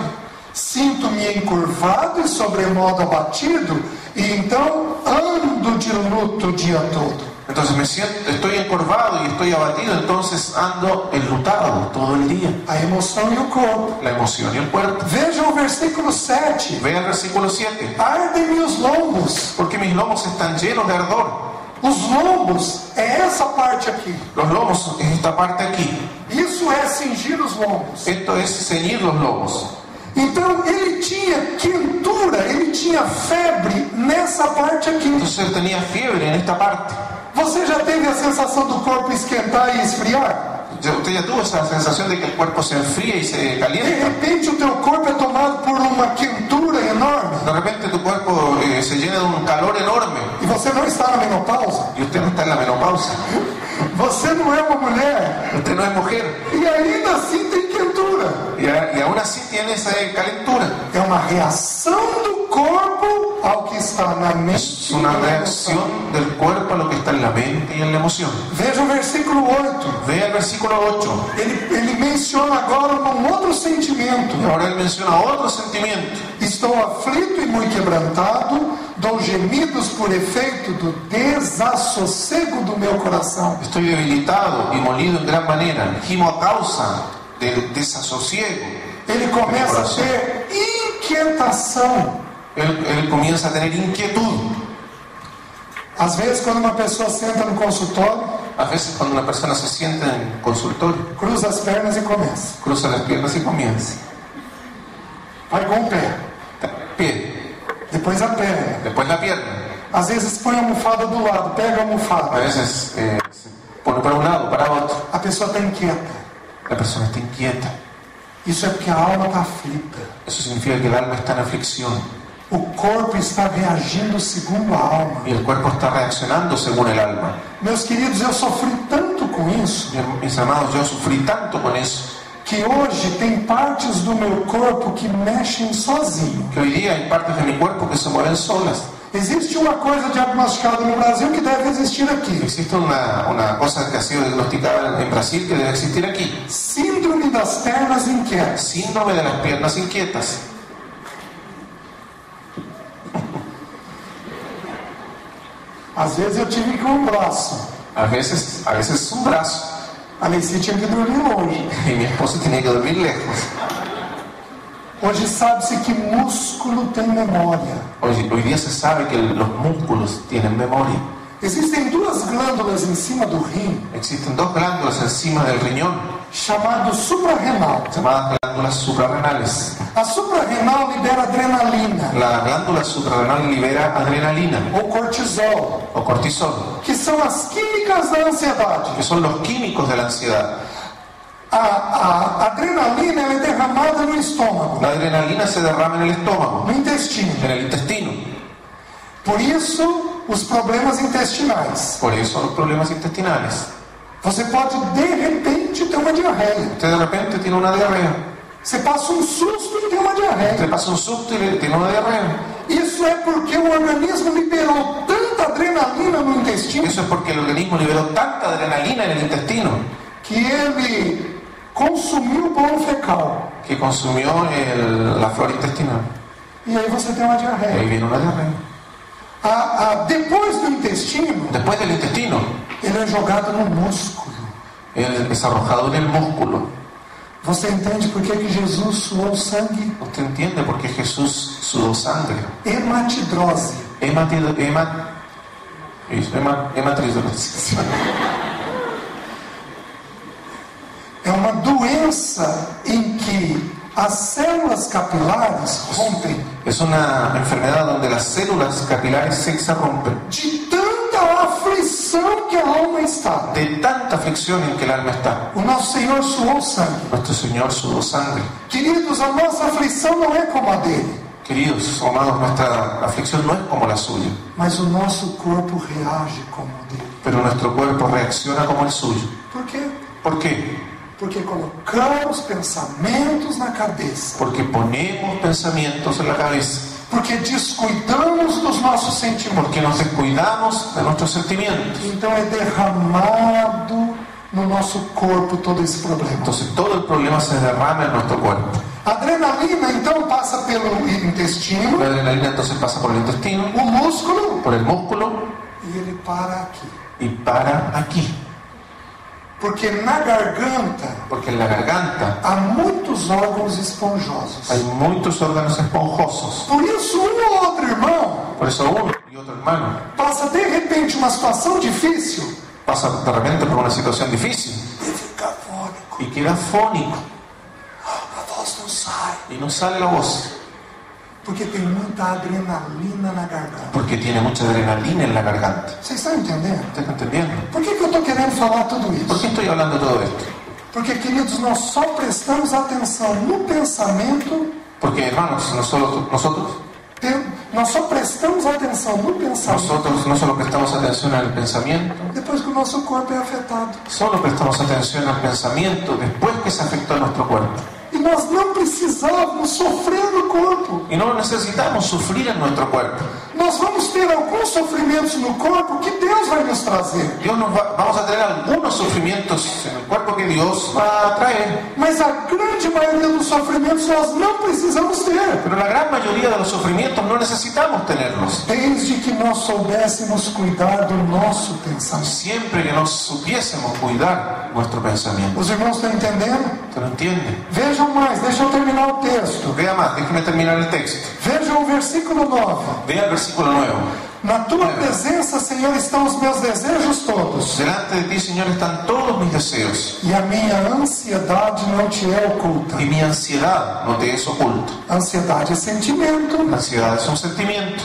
Sinto-me encurvado e sobremodo abatido, e então ando de luto o dia todo. Entonces estoy encorvado y estoy abatido, entonces ando enlutado todo el día. A emoção e o corpo. La emoción y el cuerpo. Vejam o versículo 7. Ve el versículo 7. Ardem-me os lombos. Porque mis lomos están llenos de ardor. Os lombos é essa parte aqui. Los lomos es esta parte aquí. Isso é cingir os lombos. Esto es ceñir los lomos. Então ele tinha quentura, ele tinha febre nessa parte aqui. Entonces él tenía fiebre en esta parte. Você já teve a sensação do corpo esquentar e esfriar? Usted ya tuvo esa sensación de que el cuerpo se enfría y se De calienta. repente o teu corpo é tomado por uma quentura enorme. De repente tu cuerpo se llena de un calor enorme E você não está na menopausa. y usted no está en la menopausa. Você não é uma mulher. Usted no es mujer E ainda assim tem quentura. y aún así tiene esa calentura. É uma reação do corpo ao que está na Es mente una e na emoção. reacción del cuerpo a lo que está en la mente y en la emoción. Veja o versículo 8. Ve el versículo 8. Ele menciona agora um outro sentimento. Y ahora él menciona otro sentimiento. Estou aflito e muito quebrantado, dou gemidos por efeito do desassossego do meu coração. Estoy debilitado y molido en gran manera. Gimo a causa del desasosiego. Ele começa a ter inquietação. Él comienza a tener inquietud. Às vezes, quando uma pessoa senta no consultório, A veces cuando una persona se sienta en el consultorio, cruza as pernas e começa. cruza las piernas y comienza. Vai com o pé, Pie, depois a perna. después la pierna. Às vezes põe a almofada do lado, pega a A almofada. veces se pone para un lado, para otro. A pessoa está inquieta. La persona está inquieta. Isso é porque a alma está aflita. Eso significa que el alma está en aflicción O corpo está reagindo segundo a alma. y el cuerpo está reaccionando según el alma. Meus queridos, eu sofri tanto com isso Mis amados, yo sufrí tanto con eso que hoje tem partes do meu corpo que mexem sozinho. que hoy día hay partes de mi cuerpo que se mueven solas. Existe uma coisa diagnosticada no Brasil que deve existir aqui. Existe una cosa que ha sido diagnosticada en Brasil que debe existir aquí. Síndrome das pernas inquietas. Síndrome de las piernas inquietas. Às vezes eu tive com um braço. A veces un brazo. A Leci tinha que dormir longe. Y mi esposo tenía que dormir lejos. Hoje sabe-se que músculo tem memória. Hoy día se sabe que los músculos tienen memoria. Existem duas glândulas em cima do rim, Existen dos glándulas encima del riñón, chamado suprarrenal. llamadas glándulas suprarrenales. A suprarrenal libera adrenalina La glándula suprarrenal libera adrenalina ou cortisol, o cortisol, que são as químicas da ansiedade. que son los químicos de la ansiedad. A adrenalina ela é derramada no estômago, La adrenalina se derrama en el estómago, no intestino. en el intestino. Por isso, os problemas intestinais. Por eso los problemas intestinales. Você pode, de repente, ter uma diarreia. Usted de repente tiene una diarrea. Você passa um susto e tem uma diarreia. Usted pasa un susto y tiene una diarrea. Isso é porque o organismo liberou tanta adrenalina no intestino Eso es porque el organismo liberó tanta adrenalina en el intestino que ele consumiu o bolo fecal. que consumió la flora intestinal. E aí você tem uma Y ahí diarreia. viene una diarrea. Depois do intestino, Después del intestino, ele é jogado no músculo. él es arrojado en el músculo. Você entende por que Jesus suou sangue? Usted entiende por qué Jesús sudó sangre. Hematidrose. Hematidrosis. É uma doença em que as células capilares rompem Es una enfermedad donde las células capilares se rompen de tanta aflição que a alma está. de tanta aflicción en que el alma está. O nosso Senhor suou sangue. Nuestro Señor sudó sangre. Queridos, a nossa aflição não é como a dele, Queridos amados, nuestra aflicción no es como la suya, mas o nosso corpo reage como o dele. pero nuestro cuerpo reacciona como el suyo. Por quê? ¿Por qué? Porque colocamos pensamentos na cabeça. Porque ponemos pensamientos en la cabeza, Porque descuidamos dos nossos sentimentos. porque nos descuidamos de nuestros sentimientos. Então é derramado no nosso corpo todo esse problema. Entonces todo el problema se derrama en nuestro cuerpo. A adrenalina então passa pelo intestino, La adrenalina entonces pasa por el intestino, o músculo, por el músculo e ele para aqui. y para aquí. Porque na garganta Porque en la garganta há muitos órgãos esponjosos. hay muchos órganos esponjosos. Por isso, um ou outro irmão Por eso uno y otro hermano passa de repente uma situação difícil pasa de repente por una situación difícil e fica afônico. y queda fónico A voz não sai. y no sale la voz Porque tem muita adrenalina na garganta. porque tiene mucha adrenalina en la garganta. Vocês estão entendendo? ¿Está entendiendo? Por que eu estou querendo falar tudo ¿Por isso? qué estoy hablando de todo esto? Porque, queridos, nós só prestamos atenção no pensamento, Porque hermanos, nosotros nós só prestamos atenção no pensamento no solo prestamos atención al pensamiento, depois que o nosso corpo é afetado. solo prestamos atención al pensamiento después que se afectó a nuestro cuerpo. E nós não precisávamos sofrer no corpo. Y no necesitamos sufrir en nuestro cuerpo. Nós vamos ter alguns sofrimentos no corpo que Deus vai nos trazer. Vamos a tener algunos sufrimientos en el cuerpo que Dios va a traer. Mas a grande maioria dos sofrimentos nós não precisamos ter. Pero la gran mayoría de los sufrimientos no necesitamos tenerlos. Desde que nós soubéssemos cuidar do nosso pensamento. Siempre que nos supiésemos cuidar nuestro pensamiento. Os irmãos estão entendendo? ¿Se lo entiende? Vejam mais, deixa eu terminar o texto. Vea más, déjeme terminar el texto. Vejam o versículo 9. Vea el versículo 9. Na tua presença, Senhor, estão os meus desejos todos. Delante de ti, Señor, están todos mis deseos. E a minha ansiedade não te é oculta. Y mi ansiedad no te es oculta. Ansiedade é sentimento. La ansiedad es un sentimiento.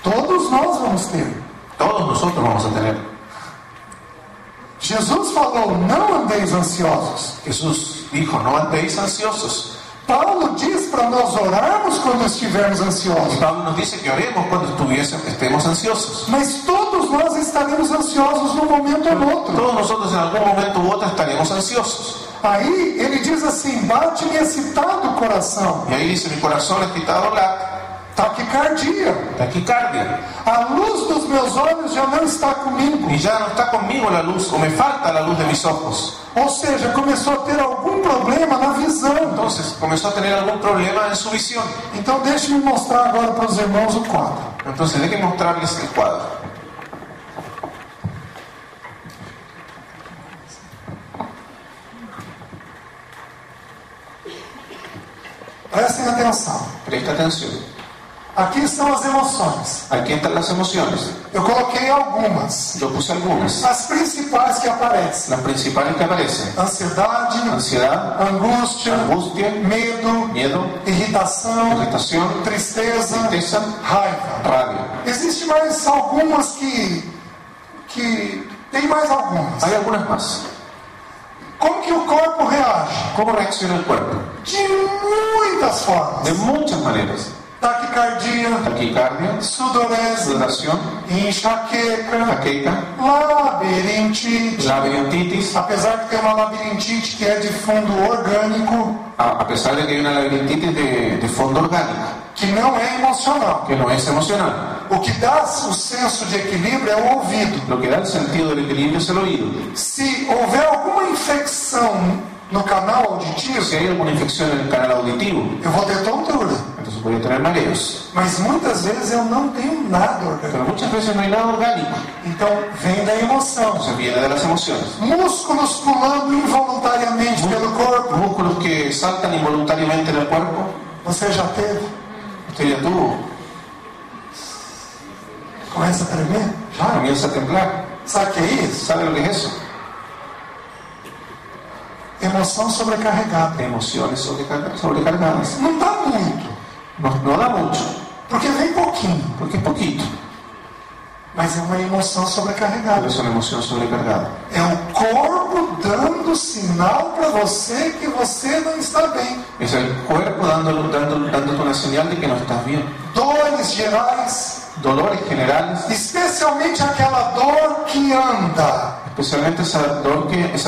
Todos nós vamos ter. Todos nosotros vamos a tener. Jesus falou, não andeis ansiosos. Jesús dijo, no andéis ansiosos. Paulo diz para nós orarmos quando estivermos Y ansiosos. Pablo nos dice que oremos cuando estemos ansiosos. Mas todos nós estaremos ansiosos num momento ou no outro. Todos nosotros en algún momento u otro estaremos ansiosos. Aí ele diz assim, bate-me excitado o coração. Y ahí dice, mi corazón excitado late. Taquicardia. Taquicardia. A luz dos meus olhos já não está comigo. Y ya no está conmigo la luz, o me falta la luz de mis ojos. Ou seja, começou a ter algum problema na visão. Entonces comenzó a tener algún problema en su visión. Então deixe-me mostrar agora para os irmãos o quadro. Entonces hay que mostrarles el cuadro. Prestem atenção. Presta atención. Aqui estão as emoções. Aquí están las emociones. Eu coloquei algumas. Yo puse algunas. As principais que aparecem. Las principales que aparecen. Ansiedade, Ansiedad, angústia, angustia, medo, miedo, irritação, irritación, tristeza, tristeza, raiva. rabia. Existem mais algumas que tem mais algumas. Hay algunas más. Como que o corpo reage? ¿Cómo reacciona el cuerpo? De muitas formas. De muchas maneras. Taquicardia, Taquicardia, sudorese, sudoración, enxaqueca, jaqueca, labirintite. labirintite. Apesar de ter uma labirintite que é de fundo orgânico, A pesar de que hay una labirintite de fondo orgánico, que não é emocional. que no es emocional. O que dá o senso de equilíbrio é o ouvido. Lo que da el sentido del equilibrio es el oído. Se houver alguma infecção no canal auditivo, Si hay alguna infección en el canal auditivo, eu vou ter tontura. entonces podría tener mareos. Mas muitas vezes eu não tenho nada orgânico. Pero muchas veces no hay nada orgánico. Então vem da emoção. Entonces viene de las emociones. Músculos pulando involuntariamente pelo corpo. Músculos que saltan involuntariamente en el cuerpo. Você já teve? Usted ya tuvo. Começa a tremer? Já? Comienza a temblar. Sabe o que é isso? ¿Sabe lo que es eso? Emoção sobrecarregada. Emociones sobrecargadas. Não dá muito, No da mucho, porque vem pouquinho. porque es poquito. Mas é uma emoção Pero sobrecarregada. es una emoción sobrecargada. É o corpo dando sinal para você que você não está bem. Es el cuerpo dándote una señal de que no estás bien. Dores gerais, Dolores generales, especialmente aquela dor que anda. especialmente ese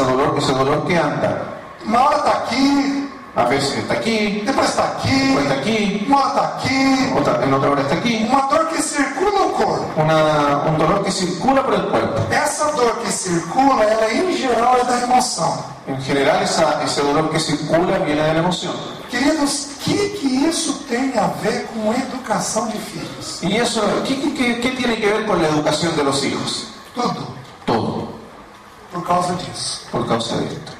dolor que anda. Uma hora está aqui, A veces está aquí, depois está aqui, después está aquí, uma hora está aqui. en otra hora está aquí. Uma dor que circula o corpo. Un dolor que circula por el cuerpo. Essa dor que circula, ela em geral é da emoção. En general ese dolor que circula viene de la emoción. Queridos, o que isso tem a ver com educação de filhos? ¿Y eso qué tiene que ver con la educación de los hijos? Tudo Todo, por causa disso. por causa de esto.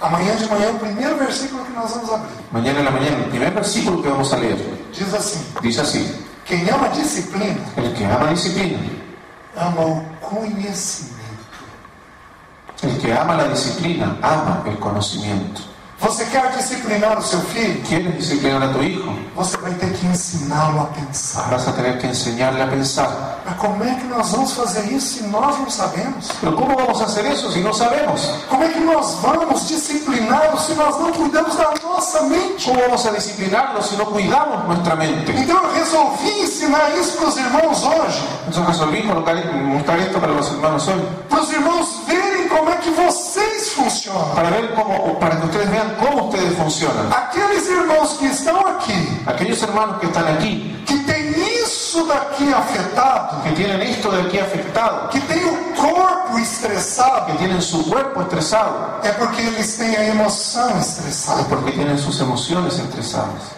Amanhã de manhã, o primeiro versículo que nós vamos abrir Mañana en la mañana, el primer versículo que vamos a leer, diz assim: dice así: quem ama disciplina, el que ama disciplina, ama o conhecimento. el que ama la disciplina, ama el conocimiento. Você quer disciplinar o seu filho? ¿Quieres disciplinar a tu hijo? Você vai ter que ensiná-lo a pensar. Vas a tener que enseñarle a pensar. Mas como é que nós vamos fazer isso se nós não sabemos? Pero ¿cómo vamos a hacer eso si no sabemos? Como é que nós vamos discipliná-lo se nós não cuidamos da nossa mente? ¿Cómo vamos a disciplinarlo si no cuidamos nuestra mente? Então eu resolvi ensinar isso para os irmãos hoje. Entonces resolví mostrar esto para los hermanos hoy. Para os irmãos verem como é que vocês funcionam. Para que ustedes vean cómo ustedes funcionan. Aqueles irmãos que estão aqui, Aquellos hermanos que están aquí, que tem isso daqui afetado, que tienen esto de aquí afectado, que tem o corpo estressado, que tienen su cuerpo estresado, é porque eles têm a emoção es estressada. porque tienen sus emociones estresadas.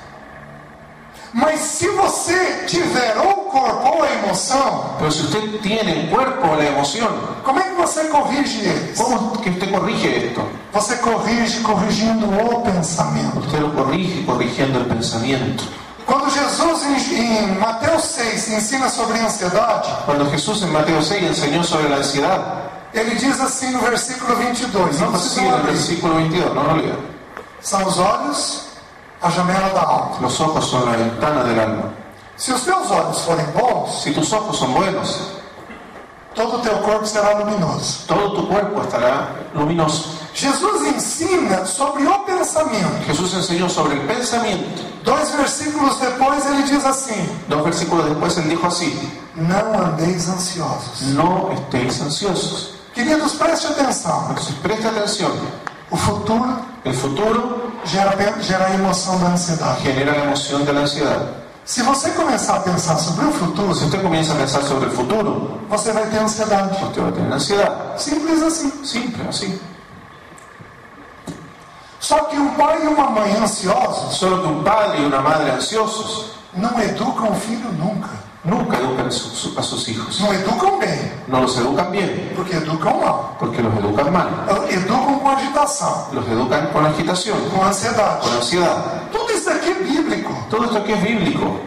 Mas se você tiver ou o corpo ou a emoção, Pero si usted tiene el cuerpo o la emoción, como é que você corrige eles? ¿cómo es que usted corrige esto? Você corrige corrigindo o pensamento. Usted lo corrige corrigiendo el pensamiento. Quando Jesus em Mateus 6 ensina sobre ansiedade, Cuando Jesús en Mateo 6 enseñó sobre la ansiedad, ele diz assim no versículo 22, não dijo así precisam en el abrir. versículo 22, no lo lea. São os olhos, a janela da alma. Los ojos son la ventana del alma. Se os teus olhos forem bons, Si tus ojos son buenos, todo o teu corpo será luminoso. todo tu cuerpo estará luminoso. Jesus ensina sobre o pensamento. Jesús enseñó sobre el pensamiento. 2 versículos depois ele diz assim: 2 versículos después él dijo así: não andeis ansiosos. no estéis ansiosos. Queridos, preste atenção. Entonces presta atención. O futuro El futuro gera a emoção da ansiedade. genera la emoción de la ansiedad. Se você começar a pensar sobre o Si futuro, usted comienza a pensar sobre el futuro, você vai ter ansiedade. usted va a tener ansiedad. Simples assim. Simple, así. Só que um pai e uma mãe ansiosos Solo que un padre y una madre ansiosos não educam o filho nunca. nunca educan a sus hijos. Não educam bem, No los educan bien, porque educam mal. porque los educan mal. Educam com agitação, Los educan con agitación, com ansiedade. con ansiedad. Tudo isso aqui é bíblico. Todo esto aquí es bíblico.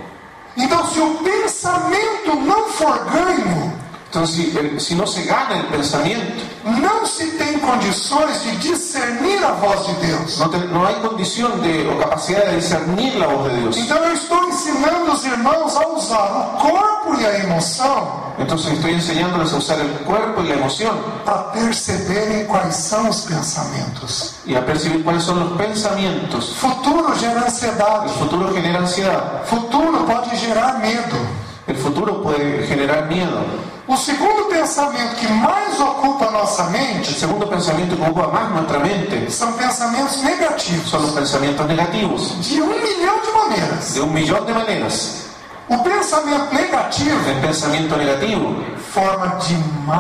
Então, se o pensamento não for ganho, Entonces, si no se gana el pensamiento, não se tem condições de discernir a voz de Deus. no hay condición o capacidad de discernir la voz de Dios. Então eu estou ensinando os irmãos a usar o corpo e a emoção Entonces estoy enseñándoles a usar el cuerpo y la emoción para perceberem quais são os pensamentos. y a percibir cuáles son los pensamientos. Futuro gera ansiedade. El futuro genera ansiedad. Futuro pode gerar medo. El futuro puede generar miedo. O segundo pensamento que mais ocupa a nossa El mente segundo pensamiento que ocupa más nuestra mente são pensamentos negativos, son los pensamientos negativos, de 1 milhão de maneiras. de 1.000.000 de maneras. O pensamento negativo El pensamiento negativo forma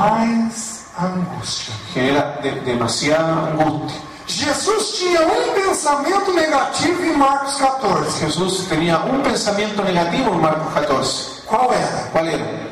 demais angústia. genera demasiada angustia. Jesus tinha um pensamento negativo em Marcos 14. Jesús tenía un pensamiento negativo en Marcos 14. Qual era? ¿Cuál era?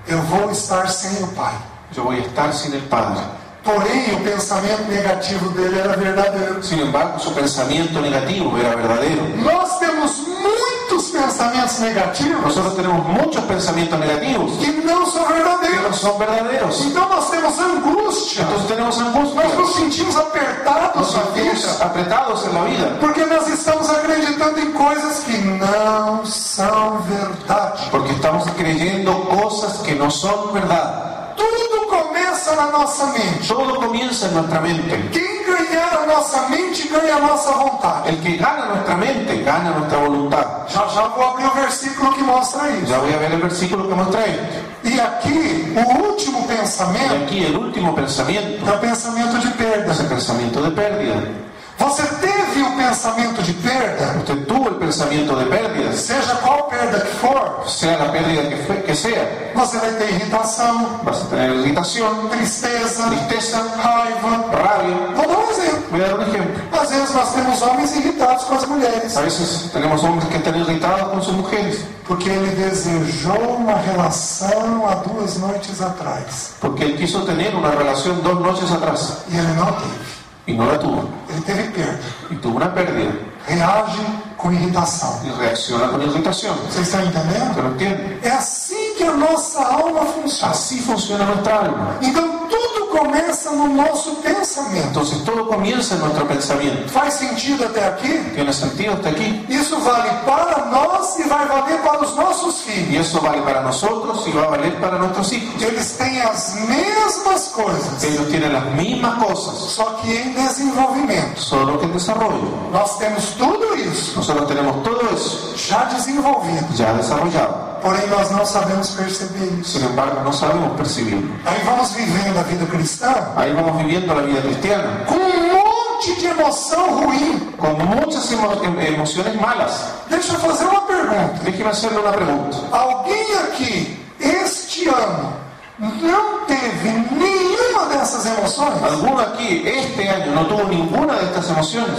Eu vou estar sem o Pai. Yo voy a estar sin el Padre. Porém, o pensamento negativo dele era verdadeiro. Sin embargo, su pensamiento negativo era verdadero. Nós temos muitos pensamentos negativos Nosotros tenemos muchos pensamientos negativos que não são que no verdadeiros. son verdaderos. Então nós temos angústia. Entonces tenemos angustia. Nós nos sentimos apertados Nos na sentimos vida. apretados en la vida. Porque nós estamos acreditando em coisas que não são verdade. Porque estamos creyendo cosas que no son verdad. Tudo começa na nossa mente. Todo comienza en nuestra mente. Quem ganhar a nossa mente, ganha a nossa vontade. El que gana nuestra mente, gana nuestra voluntad. Já vou abrir o versículo que mostra isso. Ya voy a ver el versículo que muestra esto. E aqui, o último Y pensamento aquí el último pensamiento é o pensamento de perda. es el pensamiento de pérdida. Você teve o pensamento de perda, Usted tuvo el pensamiento de pérdidas, seja qual perda que for, sea la pérdida que sea. você vai ter irritação, Vas a tener irritación, tristeza, tristeza, raiva. rabia. Vou dar um exemplo. Voy a dar un ejemplo. Às vezes nós temos homens irritados com as mulheres, A veces tenemos hombres que están irritados con sus mujeres porque ele desejou uma relação há 2 noites atrás porque él quiso tener una relación 2 noches atrás e ele não teve. y no la tuvo. Ele teve perda. Y tuvo una pérdida Reage com irritação. y reacciona con irritación. Vocês estão entendendo? ¿Se lo entiende? É assim que a nossa alma funciona. Así funciona nuestra alma. Então tudo começa no nosso pensamento. Entonces todo comienza en nuestro pensamiento. Faz sentido até aqui? ¿Tiene sentido hasta aquí? Isso vale para nós e vai valer para os nossos filhos. Y eso vale para nosotros y va a valer para nuestros hijos. Eles têm as mesmas coisas, Ellos tienen las mismas cosas, só que em desenvolvimento. solo que en desarrollo. Nós temos tudo isso Nosotros tenemos todo eso já desenvolvido, ya desarrollado. porém nós não sabemos perceber isso. Sin embargo, no sabemos percibirlo. Aí vamos vivendo a vida cristã Ahí vamos viviendo la vida cristiana com monte de emoção ruim. con muchas emociones malas. Deixa eu fazer uma pergunta. Déjeme hacerle una pregunta. Alguém aqui, este ano, não teve nenhuma dessas emoções? ¿Alguno aquí este año no tuvo ninguna de estas emociones?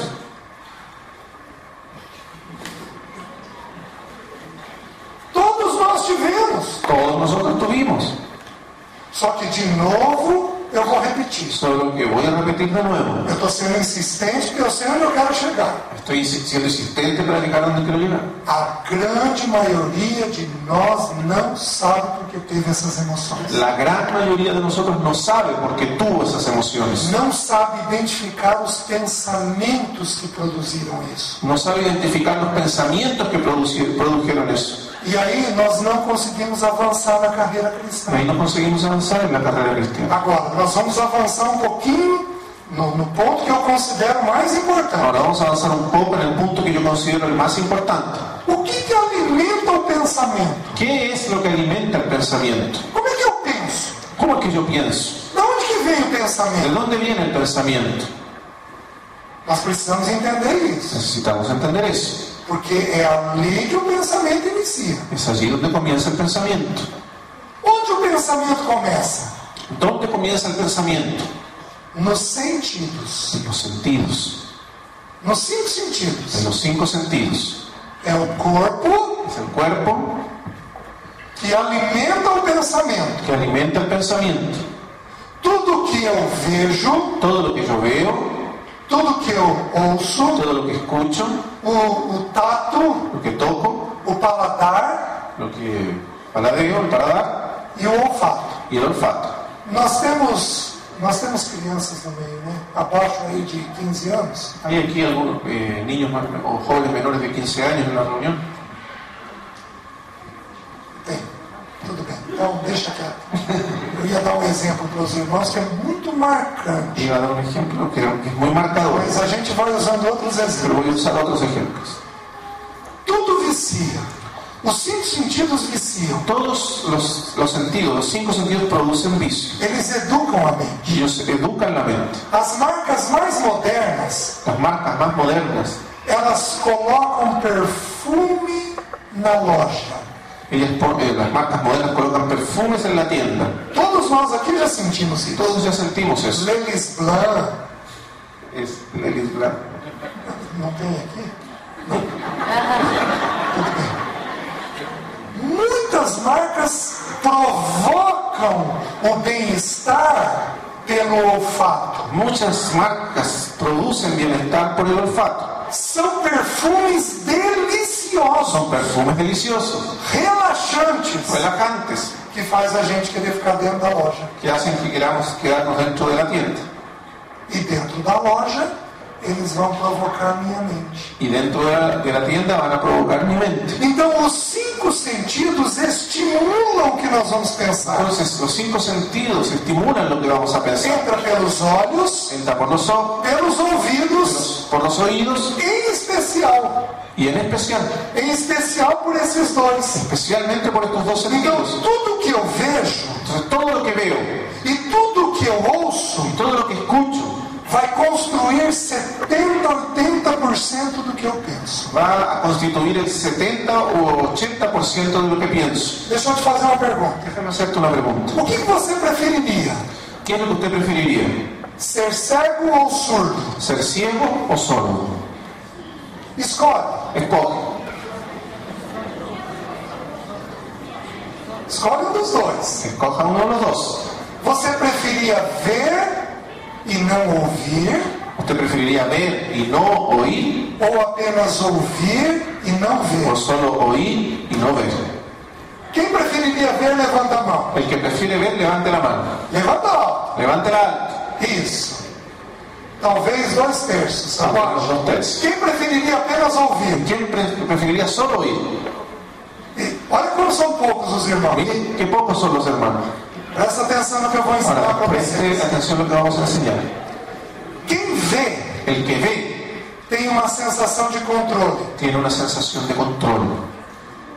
Todos nós tivemos. Todos nosotros tuvimos. Só que, de novo, eu vou repetir. Solo que voy a repetir de nuevo. Eu estou sendo insistente porque eu sei onde eu quero chegar. Estoy siendo insistente para llegar a donde quiero llegar. A grande maioria de nós não sabe porque teve essas emoções. La gran mayoría de nosotros no sabe por qué tuvo esas emociones. Não sabe identificar os pensamentos que produziram isso. No sabe identificar los pensamientos que produjeron eso. E aí nós não conseguimos avançar na carreira cristã. Ahí no conseguimos avanzar en la carrera cristiana. Agora, nós vamos avançar um pouquinho no ponto que eu considero mais importante. Ahora vamos a avanzar un poco en el punto que yo considero el más importante. O que alimenta o pensamento? ¿Qué es lo que alimenta el pensamiento? Como é que eu penso? ¿Cómo es que yo pienso? De onde que vem o ¿De pensamento? dónde viene el pensamiento? Nós precisamos entender isso. Necesitamos entender eso. Porque é ali que o pensamento inicia. Es allí donde comienza el pensamiento. Onde o pensamento começa? ¿Dónde comienza el pensamiento? Nos sentidos. En los sentidos. Nos 5 sentidos. En los 5 sentidos. É o corpo Es el cuerpo que alimenta o pensamento. que alimenta el pensamiento. Tudo que eu vejo, Todo lo que yo veo, tudo que eu ouço, todo lo que escucho, o tato, lo que toco, o paladar lo que paladeo, el paladar e o olfato. y el olfato. Nós temos crianças no meio, né? Abaixo aí de 15 anos. ¿Hay aquí algunos niños o jóvenes menores de 15 años en la reunión? Tem. Tudo bem. Então, deixa quieto. Eu ia dar um exemplo para os irmãos que é muito marcante. Iba a dar un ejemplo que es muy marcador, Mas a gente vai usando outros pero exemplos. voy a usar otros ejemplos. Tudo vicia. Os 5 sentidos viciam. Todos los sentidos, los 5 sentidos producen vicio. Eles educam a mente. Ellos educan la mente. As marcas mais modernas, Las marcas más modernas, elas colocam perfume na loja. las marcas modernas colocan perfumes en la tienda. Todos nós aqui já sentimos isso. Todos ya sentimos eso. Lelis Blanc, Es Lelis Blanc. não tem aqui? Não. Tudo bem. Muitas marcas provocam o bem-estar pelo olfato. Muchas marcas producen bienestar por el olfato. São perfumes deliciosos, Son perfumes deliciosos, relaxantes, relajantes, que faz a gente querer ficar dentro da loja. que hacen que queramos quedarnos dentro de la tienda. E dentro da loja, eles vão provocar minha mente. Y dentro de la tienda van a provocar mi mente. Então, os 5 sentidos estimulam o que nós vamos pensar. Entonces, los 5 sentidos estimulan lo que vamos a pensar. Entra pelos olhos, Entra por los ojos, pelos ouvidos, por los oídos em especial y en especial por esses dois. especialmente por estos 2 Então, sentidos. tudo que eu vejo Entonces, todo lo que veo e tudo que eu ouço y todo lo que escucho vai construir 70, 80% do que eu penso. va a constituir el 70 o 80% de lo que pienso. Deixa eu te fazer uma pergunta. Déjame hacerte una pregunta. O que você preferiria? ¿Qué es lo que usted preferiría? Ser cego ou surdo? ¿Ser ciego o sordo? Escolhe. Escoge. Escolhe um dos dois. Escoja uno de los dos. Você preferia ver e não ouvir? ¿Usted preferiría ver y no oír? Ou apenas ouvir e não ver? ¿O solo oír y no ver? Quem preferiria ver, levanta a mão. El que prefiere ver, levante la mano. Levanta alto. Levántela alto. Isso. Talvez 2/3. Tal vez los Agora, 2/3. quem preferiria apenas ouvir? ¿Quién preferiría solo oír? Olha como são poucos os irmãos. Miren qué pocos son los hermanos. Presta atenção no que eu vou ensinar Ahora, para preste vocês. atención a lo que vamos a enseñar. Quem vê El que ve tem uma sensação de controle, tiene una sensación de control.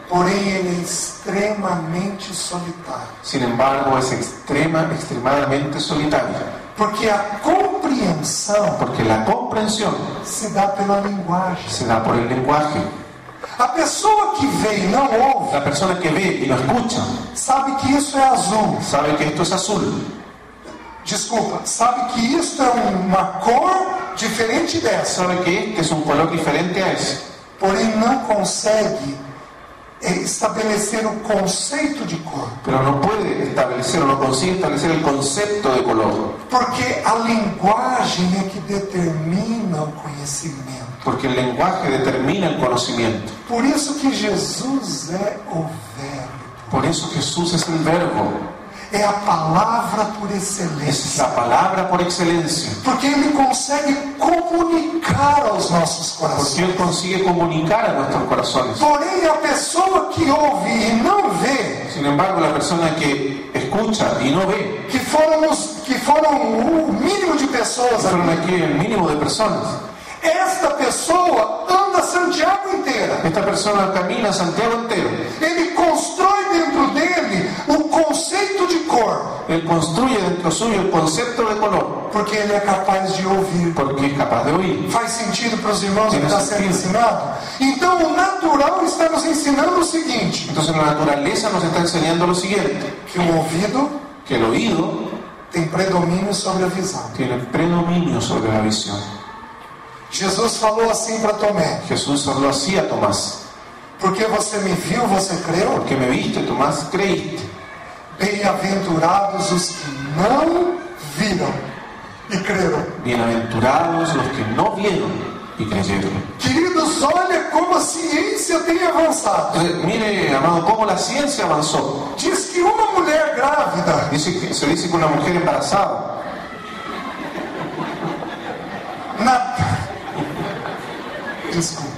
porém ele é extremamente solitário. Sin embargo, es extremadamente solitario. Porque a compreensão Porque la comprensión se dá pela linguagem. se da por el lenguaje. A pessoa que vê e não ouve, La persona que ve y no escucha sabe que isso é azul. sabe que esto es azul. Desculpa, sabe que isso é uma cor diferente dessa. Sabe que este es un color diferente a ese. Porém não consegue estabelecer o conceito de cor. Pero no puede establecer o no consigue establecer el concepto de color. Porque a linguagem é que determina o conhecimento. Porque el lenguaje determina el conocimiento. Por isso que Jesus é o Verbo. Por eso Jesús es el verbo. É a palavra por Es excelência. la palabra por excelencia. Porque ele consegue comunicar aos nossos Porque corações. Él consigue comunicar a nuestros corazones. Porém, a pessoa que ouve e não vê, Sin embargo, la persona que escucha y no ve, que foram o mínimo de pessoas fueron aqui, aquí el mínimo de personas. esta pessoa anda Santiago inteira. Esta persona camina Santiago entero. Ele constrói dentro dele o conceito de cor, Él construye dentro suyo el concepto de color. porque ele é capaz de ouvir. Porque es capaz de oír. Faz sentido para os irmãos o que Tiene está sendo sentido. ensinado? Então, o natural está nos ensinando o seguinte: Entonces la naturaleza nos está enseñando lo siguiente. que o ouvido Que el oído tem predomínio sobre a visão. tiene predominio sobre la visión. Jesus falou assim para Tomé: Jesús habló así a Tomás. porque você me viu, você creu? Porque me viste, Tomás, creíste. Bem-aventurados os que não viram e creram. Bienaventurados los que no vieron y creyeron. Queridos, olha como a ciência tem avançado. Entonces, mire, amado, cómo la ciencia avanzó. Diz que uma mulher grávida Se dice que una mujer embarazada Desculpa.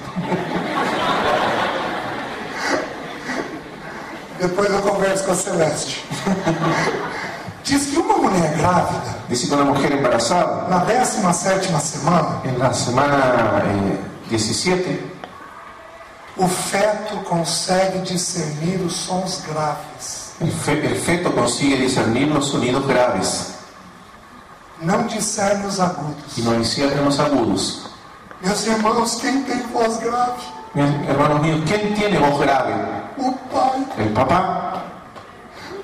Depois eu converso com a Celeste. Diz que uma mulher grávida, dice que una mujer embarazada na 17ª semana, en la semana 17, o feto consegue discernir os sons graves. el feto consigue discernir los sonidos graves Não discerne os agudos. y no discierne los agudos. Meus irmãos, quem tem voz grave? Hermanos míos, ¿quién tiene voz grave? O Pai. El papá.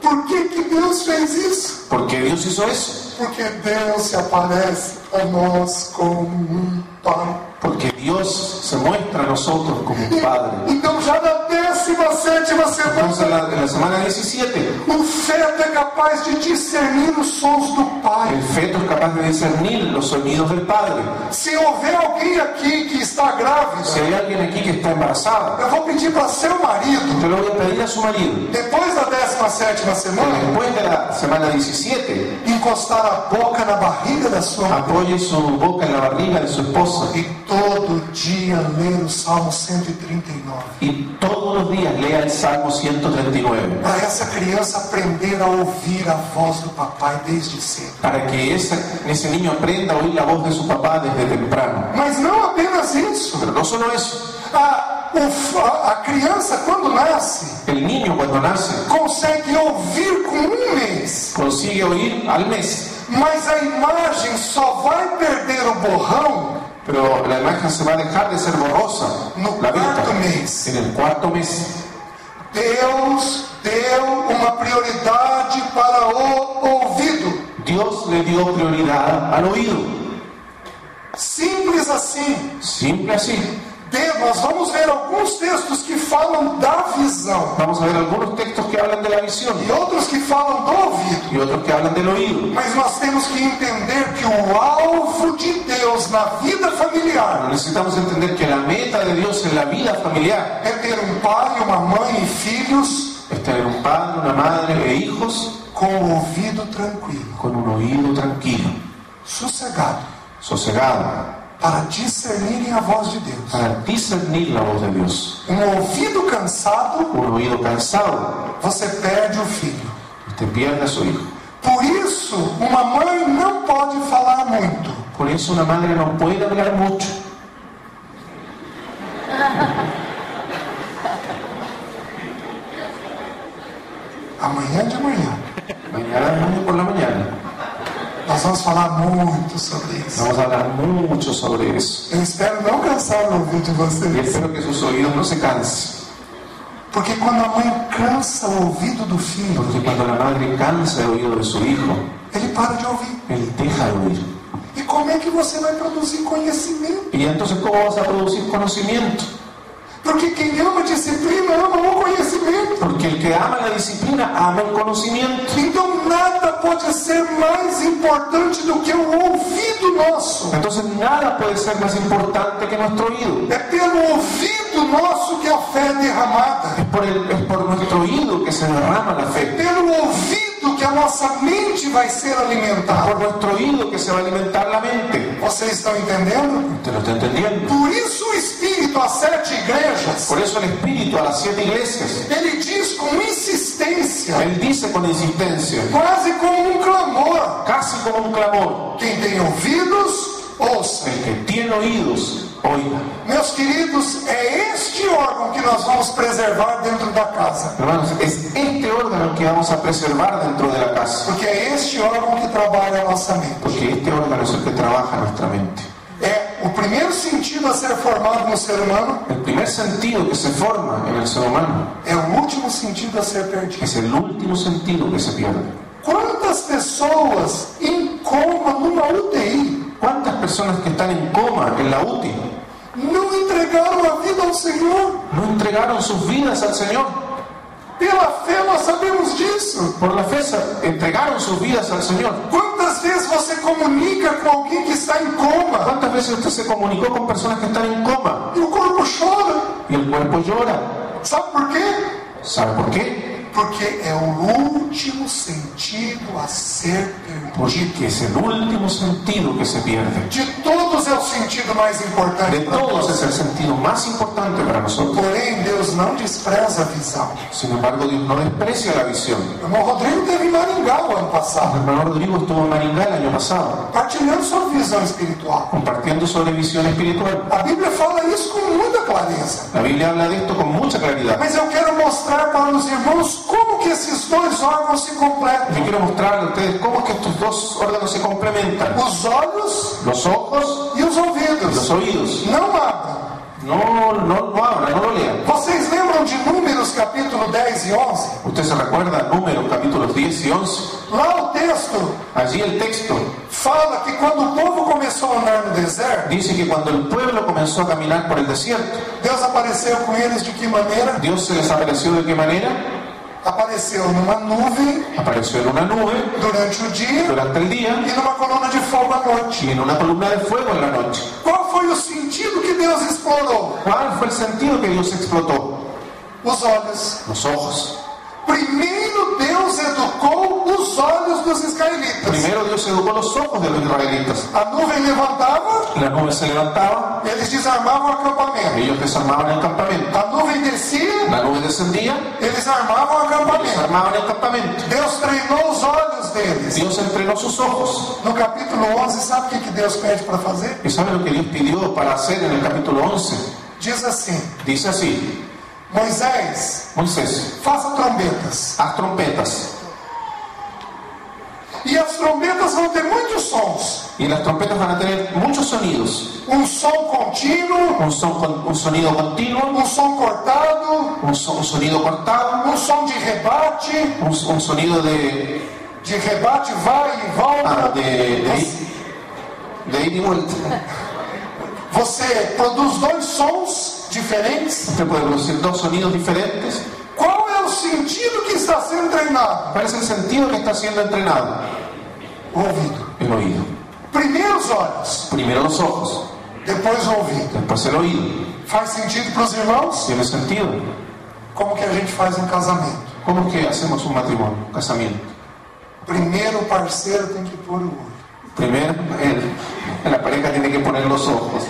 Por que Deus fez isso? ¿Por qué Dios hizo eso? Porque Deus se aparece a nós como Pai. Porque Dios se muestra a nosotros como un Padre. Então, já na 17ª Entonces, semana, en la semana 17, o feto é capaz de discernir os sons do Pai. el feto es capaz de discernir los sonidos del Padre. Se houver alguém aqui que está grávida, Si hay alguien aquí que está embarazada, eu vou pedir para seu marido, yo le voy a pedir a su marido, depois da 17ª que semana, después de la semana 17, encostar a boca na barriga da sua mulher apoye su boca en la barriga de su esposa e todo dia ler o Salmo 139. y todos los días lea el Salmo 139, Para essa criança aprender a ouvir a voz do papai desde cedo. para que ese niño aprenda a oír la voz de su papá desde temprano. Mas não apenas isso. Pero no solo eso, A criança, quando nasce, el niño cuando nace consegue ouvir com 1 mês. consigue oír al mes, Mas a imagem só vai perder o borrão pero la imagen se va a dejar de ser borrosa, no la vista, 4º mês. en el 4º mes. Deus deu uma prioridade para o ouvido. Dios le dio prioridad al oído. Simples assim. Simple así. Nós vamos ver alguns textos que falam da visão Vamos a ver algunos textos que hablan de la visión e outros que falam do ouvido. y otros que hablan del oído. Mas nós temos que entender que o alvo de Deus na vida familiar Pero necesitamos entender que la meta de Dios en la vida familiar é ter um pai, uma mãe e filhos es tener un padre, una madre e hijos com o ouvido tranquilo, con un oído tranquilo, sossegado, sosegado, para discernirem a voz de Deus. para discernir la voz de Dios. Ouvido cansado, Un oído cansado, você perde o filho. usted pierde a su hijo. Por isso, uma mãe não pode falar muito. Por eso una madre no puede hablar mucho. Amanhã de manhã, Mañana por la mañana nós vamos falar muito sobre isso. vamos a hablar mucho sobre eso. Eu espero não cansar o ouvido de Y vocês. espero que sus oídos no se cansen. Porque quando a mãe cansa o ouvido do filho, Porque cuando la madre cansa el oído de su hijo, ele para de ouvir. él deja de oír. E como é que você vai produzir conhecimento? Y entonces, ¿cómo vas a producir conocimiento? Porque quem ama disciplina ama o conhecimento. Porque el que ama la disciplina ama el conocimiento. Então nada pode ser mais importante do que o ouvido nosso. Entonces nada puede ser más importante que nuestro oído. É pelo ouvido nosso que a fé é derramada. Es por nuestro oído que se derrama la É fe. pelo ouvido que a nossa mente vai ser alimentada. Por nuestro oído que se va a alimentar la mente. Vocês estão entendendo? ¿Usted lo está entendiendo? Por isso o Espírito, às 7 igrejas, Por eso el Espíritu a las 7 iglesias, ele diz com insistência, Él dice con insistencia, quase como um clamor: casi como un clamor, quem tem ouvidos, ouça. el que tiene oídos, oiga. Meus queridos, é este órgão que nós vamos preservar dentro da casa. Hermanos, es este órgano que vamos a preservar dentro de la casa. Porque é este órgão que trabalha a nossa mente. Porque este órgano es el que trabaja nuestra mente. É o primeiro sentido a ser formado no ser humano, El primer sentido que se forma en el ser humano é o último sentido a ser perdido. es el último sentido que se pierde. Quantas pessoas em coma numa UTI ¿Cuántas personas que están en coma en la UTI não entregaram a vida ao Senhor? no entregaron sus vidas al Señor? Pela fé nós sabemos disso. Por la fe entregaron sus vidas al Señor. Quantas vezes você comunica com alguém que está em coma ¿Cuántas veces usted se comunicó con personas que están en coma e o corpo chora? y el cuerpo llora? Sabe por quê? ¿Sabe por qué? Porque é o último sentido a ser perdido. Porque es el último sentido que se pierde. De todos é o sentido mais importante De para todos nós. es el sentido más importante para nosotros. Porém, Deus não despreza a visão. Sin embargo, Dios no desprecia la visión. O irmão Rodrigo teve em Maringá o ano El passado, hermano Rodrigo estuvo en Maringá el año pasado, partilhando sobre visão espiritual. compartiendo sobre visión espiritual. A Bíblia fala isso com muita clareza. La Biblia habla de esto con mucha claridad. Mas eu quero mostrar para os irmãos como que esses dois órgãos se completam. Yo quiero mostrarles a ustedes cómo es que estos dos órganos se complementan. Os olhos Los ojos e os y ouvidos. los oídos. Não abram. No hablan, no lo lean. Vocês lembram de Números capítulo 10 e 11? Usted se recuerda Números capítulos 10 y 11. Lá o texto Allí el texto fala que quando o povo começou a andar no deserto, dice que cuando el pueblo comenzó a caminar por el desierto, Deus apareceu com eles de que maneira? Dios se les apareció de qué manera? Apareceu numa nuvem Apareció en una nube durante o dia durante el día e numa coluna de fogo à noite. y en una columna de fuego en la noche. Qual foi o sentido que Deus explorou? ¿Cuál fue el sentido que Dios explotó? Os olhos. Los ojos. Primeiro Deus educou os olhos dos israelitas. Primero Dios educó los ojos de los israelitas. A nuvem levantava, La nube se levantaba, eles desarmavam o acampamento. ellos desarmaban el campamento. A nuvem descia, La nube descendía, eles armavam o ellos acampamento. armaban el campamento. Deus treinou os olhos deles. Dios entrenó sus ojos. No capítulo 11, sabe o que Deus pede para fazer? ¿Y sabe lo que Dios pidió para hacer en el capítulo 11? Diz assim: Dice así: Moisés, Moisés, faça trombetas. haz trompetas. E as trombetas vão ter muitos sons. Y las trompetas van a tener muchos sonidos. Um som contínuo, Un sonido continuo, um som cortado, un sonido cortado, um som de rebate. un sonido de Rebate vai e volta. de ida y vuelta. Você produz dois sons diferentes. Usted puede producir dos sonidos diferentes. Qual é o sentido que está sendo treinado? ¿Cuál es el sentido que está siendo entrenado? O ouvido. El oído. Primeiro os olhos, Primero los ojos, depois o ouvido. después el oído. Faz sentido para os irmãos? ¿Tiene sentido? Como que a gente faz um casamento? ¿Cómo es que hacemos un matrimonio, un casamiento? Primeiro o parceiro tem que pôr o olho. Primero, la pareja tiene que poner los ojos.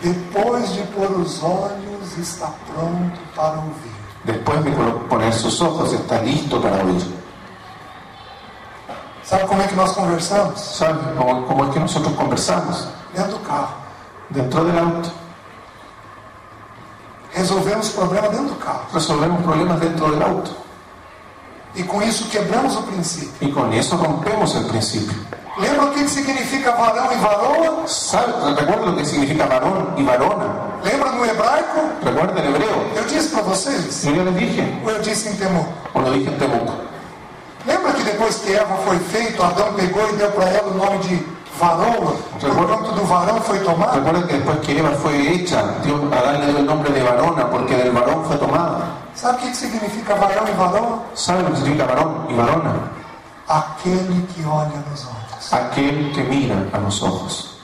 Depois de pôr os olhos, está pronto para ouvir. Después de poner sus ojos, está listo para oír. Sabe como é que nós conversamos? ¿Saben cómo es que nosotros conversamos? Dentro do carro. Dentro del auto. Resolvemos problema dentro do carro. Resolvemos problemas dentro del auto. E com isso quebramos o princípio. Y con eso rompemos el principio. Lembra o que significa varão e varoa? ¿Recuerda lo que significa varón y varona? Lembra no hebraico? ¿Recuerda en hebreo? Eu disse para vocês? Yo ya les dije, Ou eu disse em Temuco? o lo dije en Temuco. Lembra que depois que Eva foi feita, Adão pegou e deu para ela o nome de varoa? Porquanto do varão foi tomado? Recuerda que después que Eva fue hecha, Adán le dio el nombre de varona porque del varón fue tomada. Sabe o que significa varão e varoa? ¿Saben lo que significa varón y varona? Aquele que olha nos olhos. Aquel que mira a los ojos.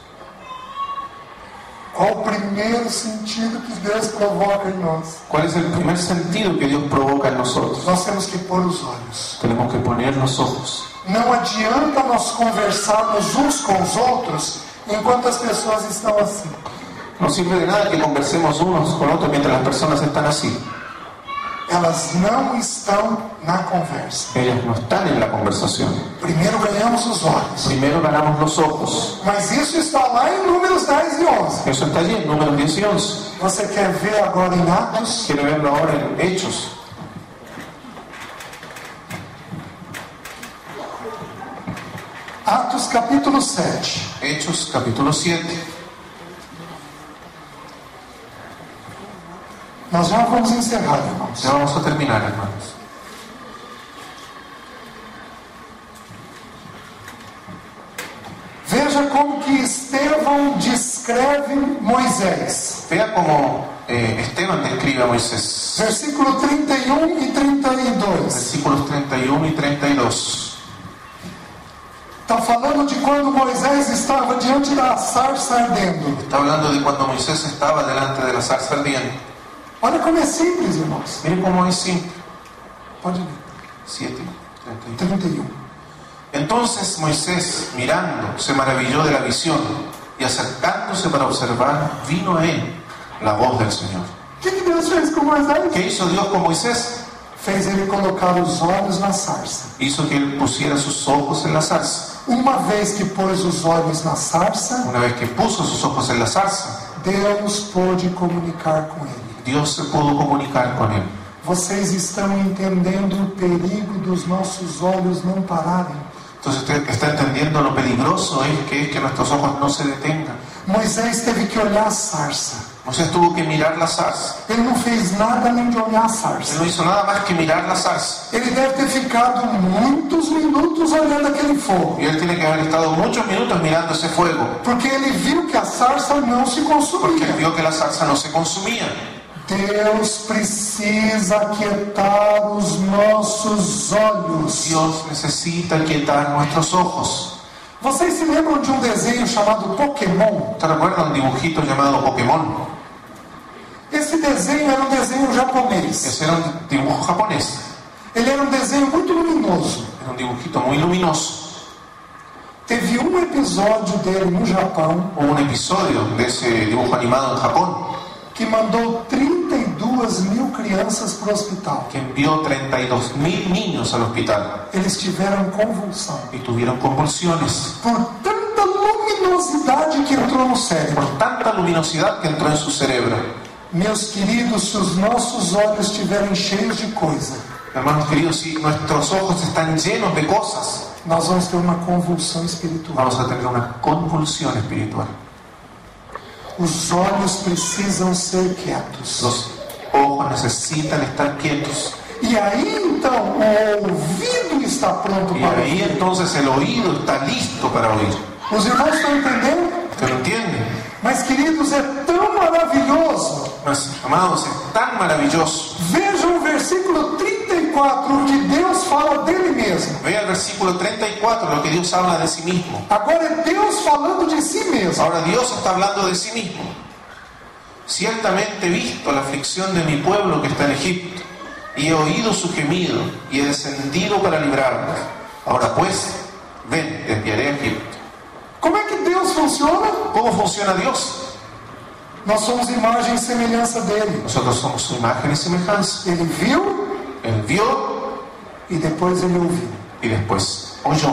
Qual o primeiro sentido que Deus provoca em nós? ¿Cuál es el primer sentido que Dios provoca en nosotros? Nós temos que pôr os olhos. Tenemos que poner los ojos. Não adianta nós conversarmos uns com os outros enquanto as pessoas estão assim. No sirve de nada que conversemos unos con otros mientras las personas están así. Elas não estão na conversa. Ellas no están en la conversación. Primeiro ganhamos os olhos. Primero ganamos los ojos. Mas isso está lá em Números 10 e 11. Eso está allí en Números 10 y 11. Você quer ver agora em Atos? ¿Quiere verlo ahora en Hechos? Atos capítulo 7. Hechos capítulo 7. Nós já vamos encerrar, irmãos. Ya vamos a terminar, hermanos. Veja como que Estevão descreve Moisés. Vea cómo Esteban describe a Moisés. Versículo 31 e 32. Versículos 31 y 32. Está falando de quando Moisés estava diante da sarça ardendo. Está hablando de cuando Moisés estaba delante de la zarza ardiente. Olha como é simples, irmãos. Miren cómo es simple. Pode ler. 7, 31. 31. Entonces Moisés, mirando, se maravilló de la visión, y acercándose para observar, vino a él la voz del Señor. O que Deus fez com Moisés? ¿Qué hizo Dios con Moisés? Fez ele colocar os olhos na sarça. Hizo que él pusiera sus ojos en la zarza. Uma vez que pôs os olhos na sarça, Una vez que puso sus ojos en la zarza, Deus pôde comunicar com ele. Dios se pudo comunicar con él. Vocês estão entendendo o perigo dos nossos olhos não pararem? Entonces usted está entendiendo lo peligroso es que nuestros ojos no se detengan. Moisés teve que olhar a sarça. Moisés tuvo que mirar la zarza. Ele não fez nada além de olhar a Él sarça. no hizo nada más que mirar la zarza. Ele deve ter ficado muitos minutos olhando aquele fogo. Y él tiene que haber estado muchos minutos mirando ese fuego, Porque ele viu que a sarça não se porque consumia. él vio que la zarza no se consumía. Deus precisa aquietar os nossos olhos. Dios necesita quietar nuestros ojos. Vocês se lembram de um desenho chamado Pokémon? ¿Te recuerdas un dibujito llamado Pokémon? Esse desenho era um desenho japonês. Ese era un dibujo japonés. Ele era um desenho muito luminoso. Era un dibujito muy luminoso. Teve um episódio dele no Japão Hubo un episodio de ese dibujo animado en Japón que mandou 32.000 crianças para o hospital. que envió 32.000 niños al hospital Eles tiveram convulsão y tuvieron convulsiones por tanta luminosidade que entrou no cérebro. por tanta luminosidad que entró en su cerebro. Meus queridos, se os nossos olhos estiverem cheios de coisa, Hermanos queridos, si nuestros ojos están llenos de cosas, nós vamos ter uma convulsão espiritual. vamos a tener una convulsión espiritual. Os olhos precisam ser quietos. Los ojos necesitan estar quietos. E aí então o ouvido está pronto Y para ahí ouvir. entonces el oído está listo para oír. Os irmãos estão entendendo? ¿Usted lo entiende? Mas queridos, é tão maravilhoso. Mas, amados, es tan maravilloso. Vejam o versículo 34 34, o que Deus fala dele mesmo. Vea el versículo 34, lo que Dios habla de sí mismo. Agora é Deus falando de si mesmo. Ahora Dios está hablando de sí mismo. Ciertamente he visto la aflicción de mi pueblo que está en Egipto, y he oído su gemido, y he descendido para librarlos. Ahora pues, ven, te enviaré a Egipto. Como é que Deus funciona? ¿Cómo funciona Dios? Nós somos imagem e semelhança dele. Nosotros somos su imagen y semejanza. Ele viu Él vio e depois ele ouviu. y después oyó.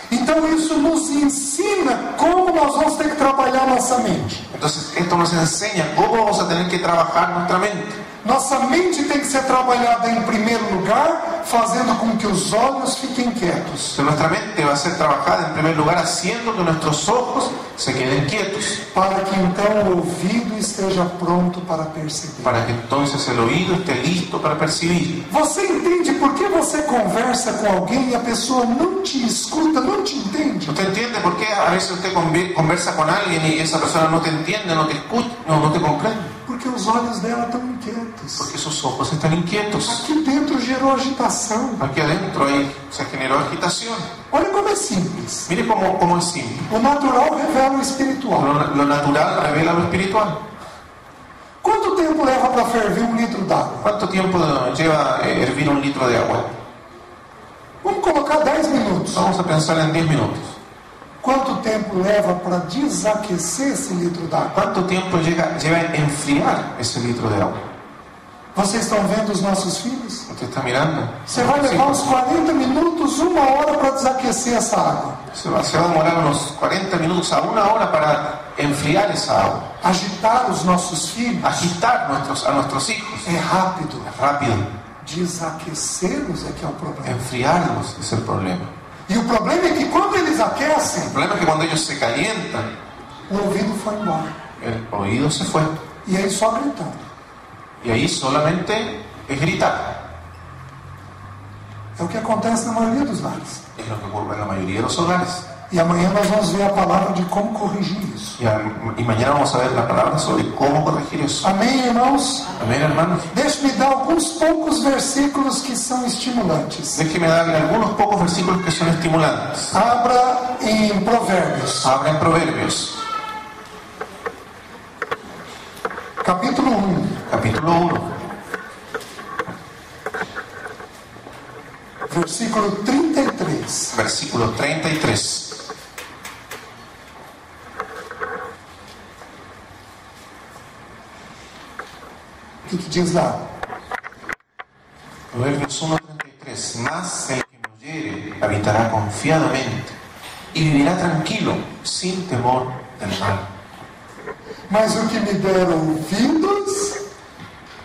Então isso nos ensina como nós vamos ter que trabalhar nossa mente. Entonces esto nos enseña cómo vamos a tener que trabajar nuestra mente. Nossa mente tem que ser trabalhada em primeiro lugar, fazendo com que os olhos fiquem quietos. Entonces, nuestra mente va a ser trabajada en primer lugar haciendo que nuestros ojos se queden quietos, Para que então o ouvido esteja pronto para perceber. para que entonces el oído esté listo para percibir. Você entende por que você conversa com alguém e a pessoa não te escuta, não te entende? ¿Usted entiende por qué a veces usted conversa con alguien y esa persona no te entiende, no te escucha, no te comprende? Porque os olhos dela estão inquietos. Porque sus ojos están inquietos. Aqui dentro gerou agitação. Aquí adentro ahí se generó agitación. Olha como é simples. Mire cómo es simple. O natural revela o espiritual. Lo natural revela lo espiritual. Quanto tempo leva para ferver litro d'água? ¿Cuánto tiempo lleva hervir un litro de agua? Vamos colocar 10 minutos. Vamos a pensar en 10 minutos. Quanto tempo leva para desaquecer esse litro d'água? ¿Cuánto tiempo lleva a enfriar ese litro de agua? Vocês estão vendo os nossos filhos? ¿Usted está mirando? Você vai levar uns 40 minutos, 1 hora para desaquecer essa água. Se va a demorar unos 40 minutos a 1 hora para enfriar esa agua. Agitar os nossos filhos Agitar a nuestros hijos. é rápido. Es rápido. Desaquecê-los é que é o problema. Enfriarlos es el problema. E o problema é que quando eles aquecem, El problema es que cuando ellos se calientan, o ouvido foi embora. el oído se fue. E aí só gritando. Y ahí solamente es gritar. É o que acontece na maioria dos lares. Es lo que ocurre en la mayoría de los hogares. E amanhã nós vamos ver a palavra de como corrigir isso. Y mañana vamos a ver la palabra sobre cómo corregir eso. Amém, irmãos? Amén, hermanos. Deixe-me dar alguns poucos versículos que são estimulantes. Déjeme darle algunos pocos versículos que son estimulantes. Abra em Provérbios, Abra en Proverbios, capítulo 1, capítulo 1, versículo 33. versículo 33. O que diz lá? Proverbios 1:33. Mas el que me oyere habitará confiadamente y vivirá tranquilo, sin temor del mal. Mas o que me der ouvidos,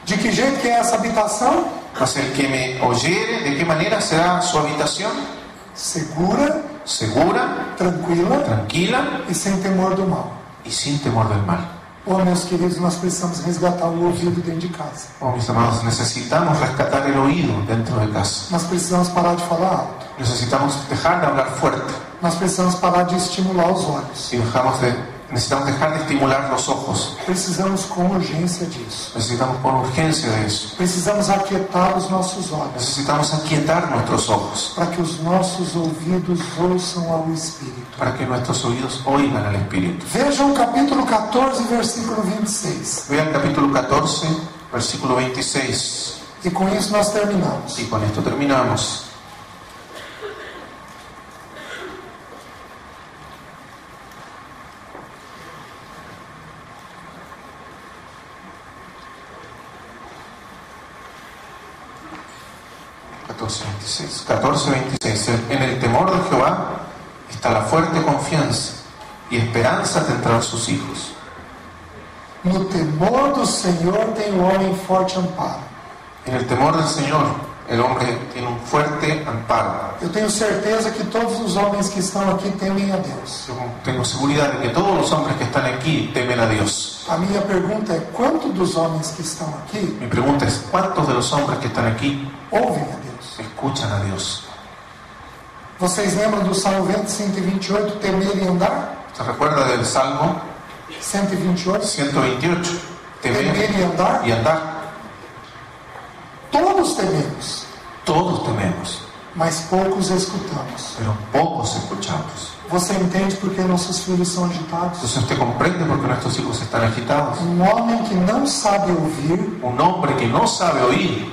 de que jeito que é essa habitação? Mas el que me oyere, ¿de qué manera será su habitación? Segura, Segura, tranquila tranquila e sem temor do mal. y sin temor del mal. Oh, meus queridos, nós precisamos resgatar o ouvido dentro de casa. Oh, mis amados, necesitamos rescatar el oído dentro de casa. Nós precisamos parar de falar alto. Necesitamos dejar de hablar fuerte. Nós precisamos parar de estimular os olhos. Y necesitamos dejar de estimular los ojos. Precisamos com urgência disso. Necesitamos con urgencia de eso. Precisamos aquietar os nossos olhos, Necesitamos aquietar nuestros ojos para que os nossos ouvidos ouçam ao Espírito. para que nuestros oídos oigan al Espíritu. Vejam o capítulo 14, versículo 26. Vean el capítulo 14, versículo 26. E com isso nós terminamos. Y con esto terminamos. (14:26). 14:26. En el temor de Jehová está la fuerte confianza, y esperanza tendrán sus hijos. No temor do Senhor tem o homem forte amparo. En el temor del Señor, el hombre tiene un fuerte amparo. Eu tenho certeza que todos os homens que estão aqui temem a Deus. Yo tengo seguridad de que todos los hombres que están aquí temen a Dios. A minha pergunta é: quantos dos homens que estão aqui Mi pregunta es, ¿cuántos de los hombres que están aquí ouvem a Deus? escuchan a Dios? Vocês lembram do Salmo 128, temer e andar? ¿Se recuerda del Salmo 128, 128? temer Temer e andar? y andar. Todos tememos. Todos tememos, mas poucos escutamos. pero pocos escuchamos. Você entende por que nossos filhos são agitados? Entonces usted comprende por qué nuestros hijos están agitados. Homem que não sabe ouvir, Un hombre que no sabe oír,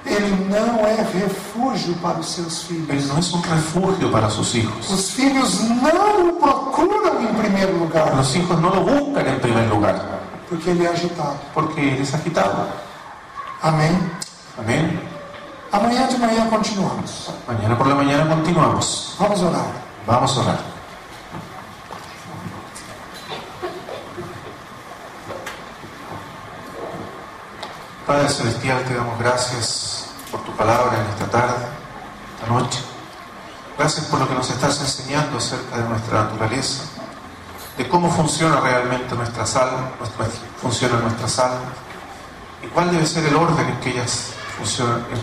ele não é refúgio para os seus filhos. él no es un refugio para sus hijos. Os filhos não o procuram em primeiro lugar, Los hijos no lo buscan en primer lugar, porque ele é agitado. porque él es agitado. Amém? Amén. Amanhã de manhã continuamos. Mañana por la mañana continuamos. Vamos orar. Vamos a orar. Padre Celestial, te damos gracias por tu palabra en esta tarde, esta noche. Gracias por lo que nos estás enseñando acerca de nuestra naturaleza, de cómo funciona realmente nuestras almas, y cuál debe ser el orden en que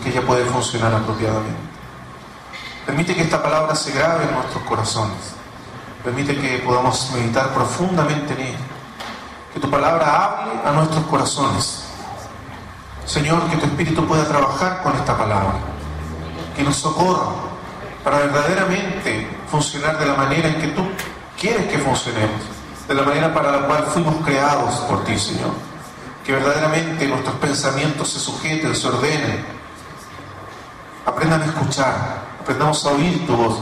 ella puede funcionar apropiadamente. Permite que esta palabra se grabe en nuestros corazones. Permite que podamos meditar profundamente en ella. Que tu palabra hable a nuestros corazones. Señor, que tu Espíritu pueda trabajar con esta palabra. Que nos socorra para verdaderamente funcionar de la manera en que tú quieres que funcionemos. De la manera para la cual fuimos creados por ti, Señor. Que verdaderamente nuestros pensamientos se sujeten, se ordenen. Aprendan a escuchar, aprendamos a oír tu voz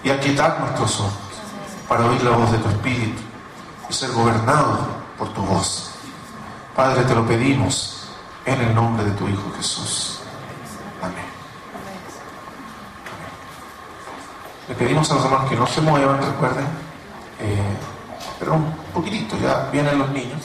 y a quietar nuestros ojos para oír la voz de tu Espíritu y ser gobernados por tu voz. Padre, te lo pedimos en el nombre de tu Hijo Jesús. Amén. Le pedimos a los hermanos que no se muevan, recuerden, pero un poquitito, ya vienen los niños.